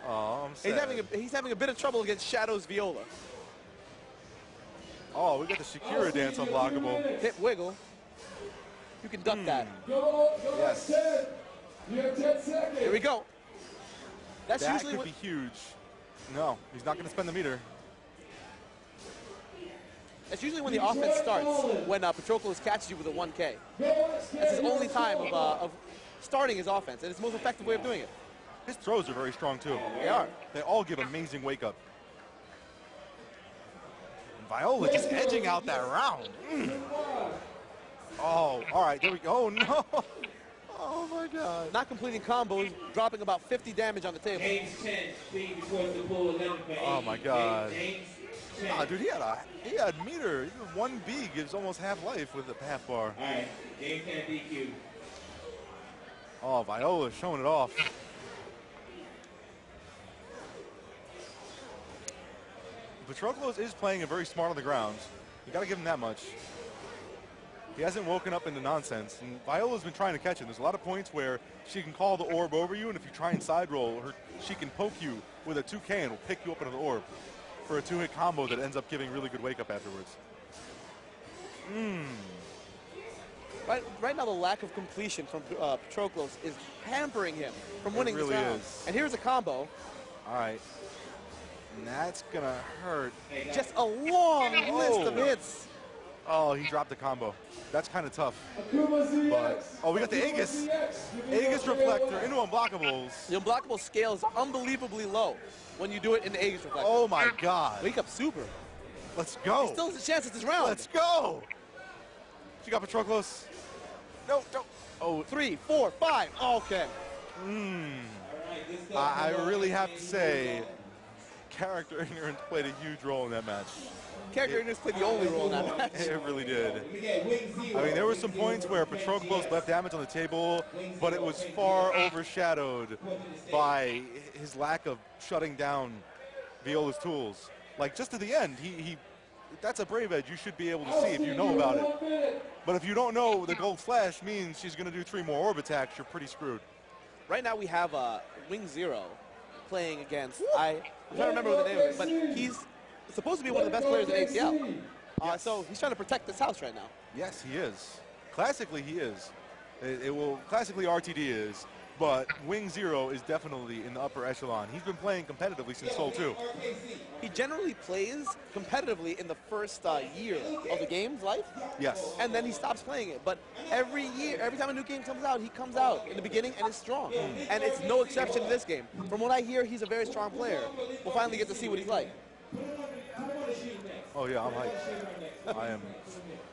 Oh, I'm sad. He's having a bit of trouble against Shadow's Viola. Oh, we got the Shakira dance unblockable. Hip wiggle. you can duck that. Go Yes. 10. You have 10 seconds. Here we go. That's That usually could what, be huge. No, he's not going to spend the meter. that's usually when the offense starts, when Patroclus catches you with a 1K. That's his only time of starting his offense, and it's the most effective way of doing it. His throws are very strong, too. They are. They all give amazing wake-up. Viola just edging out that round. Oh, all right, there we go. Oh, no. Oh, my God. Not completing combos, dropping about 50 damage on the table. Oh, my God. Ah, dude, he had meter. Even 1B gives almost half life with the half bar. All right, game 10 DQ. Oh, Viola showing it off. Patroclus is playing it very smart on the ground. You got to give him that much. He hasn't woken up into nonsense, and Viola's been trying to catch him. There's a lot of points where she can call the orb over you, and if you try and side roll, she can poke you with a 2K and will pick you up into the orb for a 2-hit combo that ends up giving really good wake up afterwards. Right now, the lack of completion from Patroclus is hampering him from winning really this round. is. And here's a combo. All right. And that's going to hurt. Just a long list of hits. Oh, he dropped the combo. That's kind of tough. Akuma ZX. But, oh, we got the Aegis. Aegis Reflector into unblockables. The unblockable scale is unbelievably low when you do it in the Aegis Reflector. Oh, my God. Wake up super. Let's go. He still has a chance at this round. Let's go. You got Patroclus. No, don't. Oh, 3, 4, 5. Okay. I really have to say, character ignorance played a huge role in that match. Character ignorance played the only role in that match. It really did. I mean, there were some points where Patroclus left damage on the table, but it was far overshadowed by his lack of shutting down Viola's tools. Like, just to the end, that's a brave edge you should be able to see if you know about it. But if you don't know the gold flash means she's going to do 3 more orb attacks, you're pretty screwed. Right now we have Wing Zero playing against, I'm trying to remember what the name is, but he's supposed to be one of the best players in ATL. Yes. So he's trying to protect this house right now. Yes, he is. Classically, he is. Classically, RTD is. But Wing Zero is definitely in the upper echelon. He's been playing competitively since Soul 2. He generally plays competitively in the first year of the game's life. Yes. And then he stops playing it. But every year, every time a new game comes out, he comes out in the beginning and is strong. And it's no exception to this game. From what I hear, he's a very strong player. We'll finally get to see what he's like. Oh, yeah, I'm hyped. I am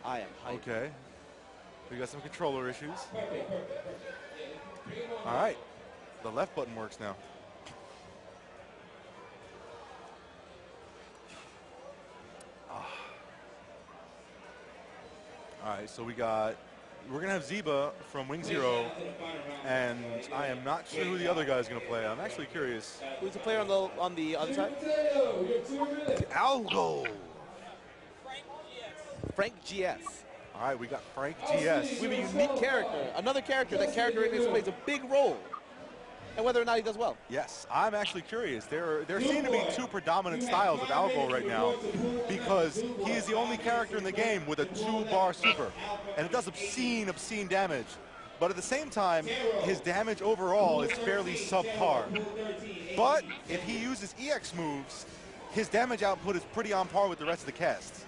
hyped. Okay. We got some controller issues. All right. The left button works now. All right, so we're going to have Zeba from Wing Zero, and I am not sure who the other guy is going to play. I'm actually curious. Who's the player on the other side? Algo. Frank GS. All right, we got Frank GS. We have a unique character, another character that character ignorance plays a big role, and whether or not he does well. Yes, I'm actually curious. There seem to be 2 predominant styles of Algo right now, because he is the only character in the game with a 2-bar super, and it does obscene damage. But at the same time, his damage overall is fairly subpar. But if he uses EX moves, his damage output is pretty on par with the rest of the cast.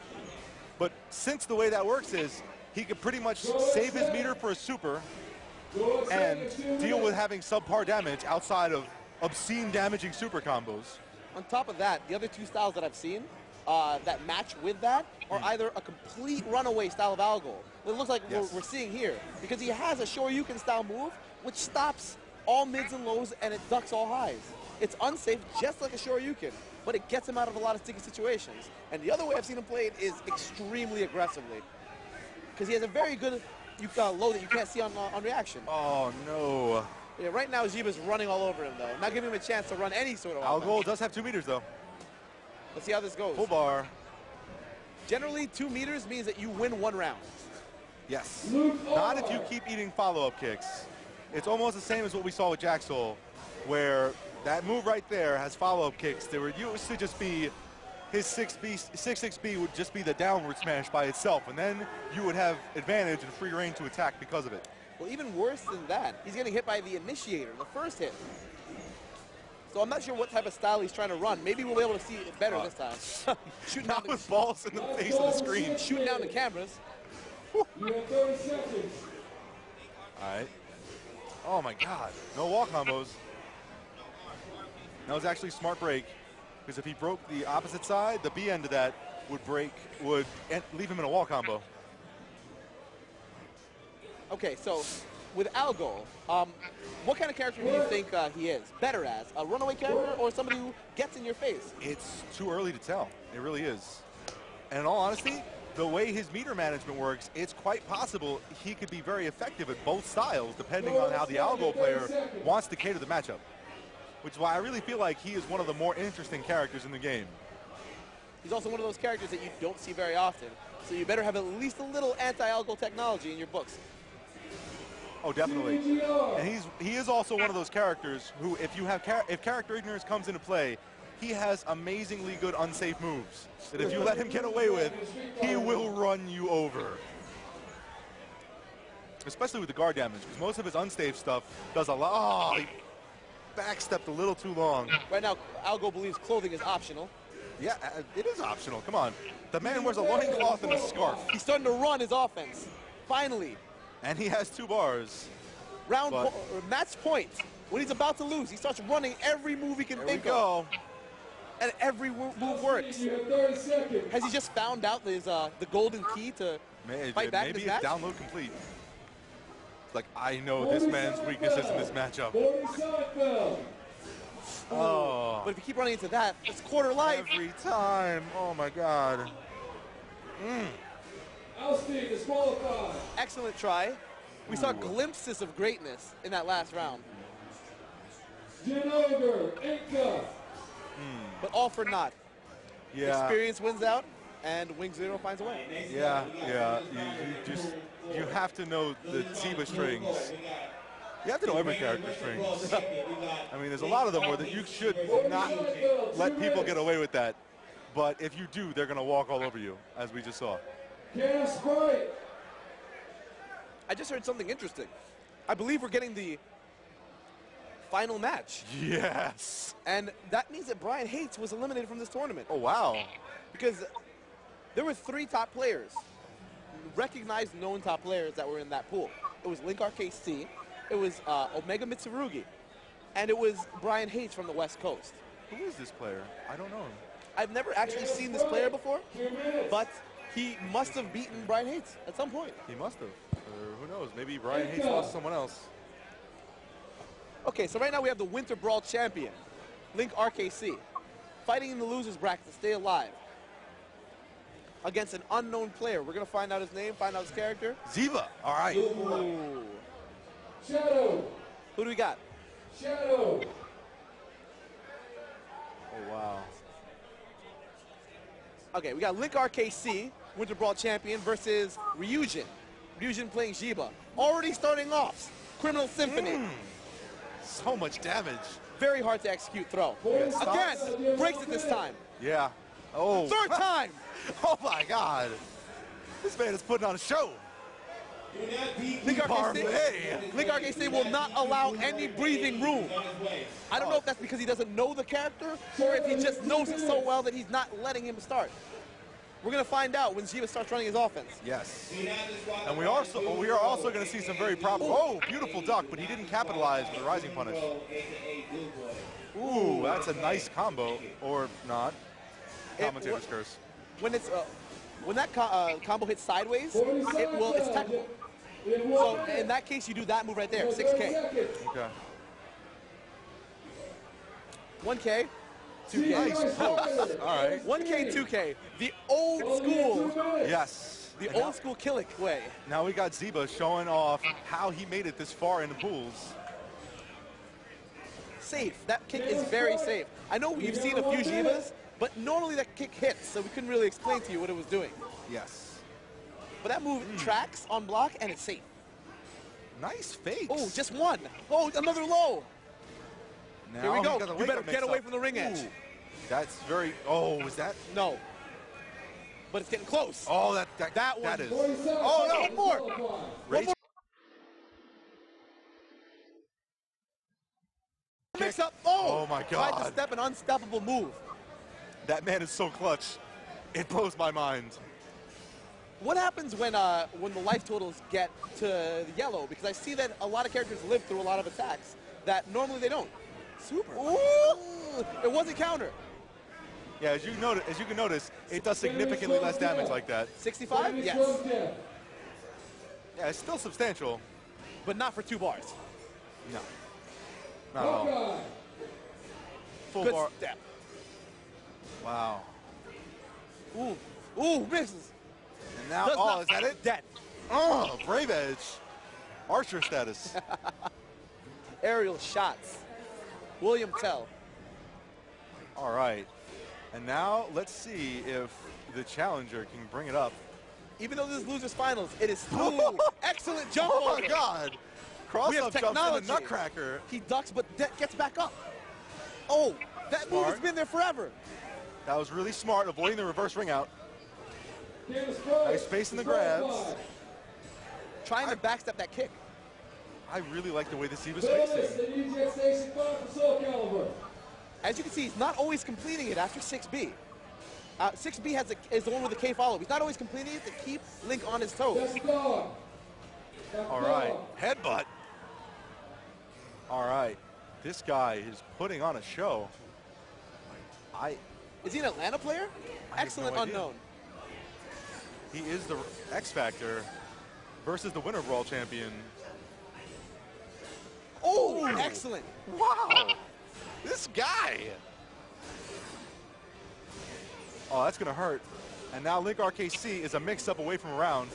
But since the way that works is, he can pretty much save his meter for a super and deal with having subpar damage outside of obscene damaging super combos. On top of that, the other 2 styles that I've seen that match with that are either a complete runaway style of Algo. It looks like we're seeing here, because he has a Shoryuken style move, which stops all mids and lows and it ducks all highs. It's unsafe, just like a Shoryuken, but it gets him out of a lot of sticky situations. And the other way I've seen him play it is extremely aggressively, because he has a very good low that you can't see on reaction. Oh, no. Yeah, right now, Zeba's running all over him, though, not giving him a chance to run any sort of Algo does have 2 meters, though. Let's see how this goes. Full bar. Generally, 2 meters means that you win 1 round. Yes. Not if you keep eating follow-up kicks. It's almost the same as what we saw with Jaxol, where that move right there has follow-up kicks. There used to just be his 6-6B would just be the downward smash by itself, and then you would have advantage and free reign to attack because of it. Well, even worse than that, he's getting hit by the initiator, the first hit. So I'm not sure what type of style he's trying to run. Maybe we'll be able to see it better this time. Shooting down with balls in the face of the screen. Shooting down the cameras. You have 30 seconds. All right. Oh my God, no wall combos. That was actually a smart break, because if he broke the opposite side, the B end of that would leave him in a wall combo. Okay, so with Algo, what kind of character do you think he is? Better as a runaway character or somebody who gets in your face? It's too early to tell. It really is. And in all honesty, the way his meter management works, it's quite possible he could be very effective at both styles, depending on how the Algo player wants to cater the matchup. Which is why I really feel like he is one of the more interesting characters in the game. He's also one of those characters that you don't see very often, so you better have at least a little anti-Algo technology in your books. Oh, definitely. And he is also one of those characters who, if character ignorance comes into play, he has amazingly good unsafe moves that if you let him get away with, he will run you over. Especially with the guard damage, because most of his unsafe stuff does a lot. Oh, he backstepped a little too long. Right now, Algo believes clothing is optional. Yeah, it is optional. Come on. The man wears a loincloth and a scarf. He's starting to run his offense. Finally. And he has 2 bars. Match point. When he's about to lose, he starts running every move he can think of. And every move works. Has he just found out his, the golden key to fight back in this match? Maybe it's download complete. It's like, I know this man's weaknesses in this matchup. Oh. But if you keep running into that, it's quarter life. Every time. Oh, my God. Alstein disqualified. Excellent try. We saw glimpses of greatness in that last round. Genover, Inca. But all for naught. Yeah. Experience wins out, and Wing Zero finds a way. Yeah. You have to know the Ziba strings. You have to know every character strings. I mean, there's a lot of them where that you should not let people get away with that. But if you do, they're going to walk all over you, as we just saw. I just heard something interesting. I believe we're getting the final match. Yes. And that means that Brian Hates was eliminated from this tournament. Oh, wow. Because there were 3 top players, recognized known top players that were in that pool. It was Link RKC, it was Omega Mitsurugi, and it was Brian Hates from the West Coast. Who is this player? I don't know him. I've never actually seen this player before, but he must have beaten Brian Hates at some point. He must have. Or who knows? Maybe Brian Hates lost someone else. Okay, so right now we have the Winter Brawl champion, Link RKC, fighting in the losers bracket to stay alive against an unknown player. We're going to find out his name, find out his character. Ziva. All right. Ooh. Shadow. Who do we got? Shadow. Oh, wow. Okay, we got Link RKC, Winter Brawl champion, versus Ryujin. Ryujin playing Jiba. Already starting off, Criminal Symphony. So much damage. Very hard to execute throw. Again, breaks it this time. Yeah. Oh. 3rd time. Oh, my God. This man is putting on a show. Link RKC will not allow any breathing room. I don't know if that's because he doesn't know the character or if he just knows it so well that he's not letting him start. We're going to find out when Jiva starts running his offense. Yes. And we are also going to see some very oh, beautiful duck, but he didn't capitalize with the rising punish. Ooh, that's a nice combo, or not. Commentator's curse. When it's when that combo hits sideways, it's technical. So in that case, you do that move right there, 6K. Okay. 1K, 2K. Nice pokes. All right. 1K, 2K. The old school. Yes. The old school Killick way. Now we got Ziba showing off how he made it this far in the pools. Safe. That kick is very safe. I know we've seen a few Jivas, but normally that kick hits, so we couldn't really explain to you what it was doing. Yes. But that move tracks on block, and it's safe. Nice fakes. Oh, just one. Oh, another low. Now here we go. You better get away from the ring edge. That's very, oh, is that? No. But it's getting close. Oh, that one. is. 40 seconds. Oh, no. One more. Rage. Mix up. Oh, my Tried God. to step an unstoppable move. That man is so clutch. It blows my mind. What happens when the life totals get to yellow? Because I see that a lot of characters live through a lot of attacks that normally they don't. Super. Ooh, it wasn't counter. Yeah, as you can notice, it does significantly less damage like that. 65? Yes. Yeah, it's still substantial. But not for 2 bars. No. Not at all. Full Good bar. step. Wow. Ooh. Ooh, misses. And now, is that it? Dead. Oh, Brave Edge. Archer status. Aerial shots. William Tell. All right. And now let's see if the challenger can bring it up. Even though this is losers finals, it is still excellent jump. Oh over. my God. Cross up jumps in the Nutcracker. He ducks, but gets back up. Oh, that move has been there forever. That was really smart, avoiding the reverse ring out. Nice space in the grabs. Trying to backstep that kick. I really like the way the Steve is spacing. As you can see, he's not always completing it after 6B. 6B is the one with the K follow. He's not always completing it to keep Link on his toes. All right, headbutt. All right, this guy is putting on a show. Is he an Atlanta player? Excellent no idea. unknown. He is the X Factor versus the Winter Brawl champion. Oh, excellent. Wow, this guy. Oh, that's gonna hurt. And now Link RKC is a mix-up away from rounds.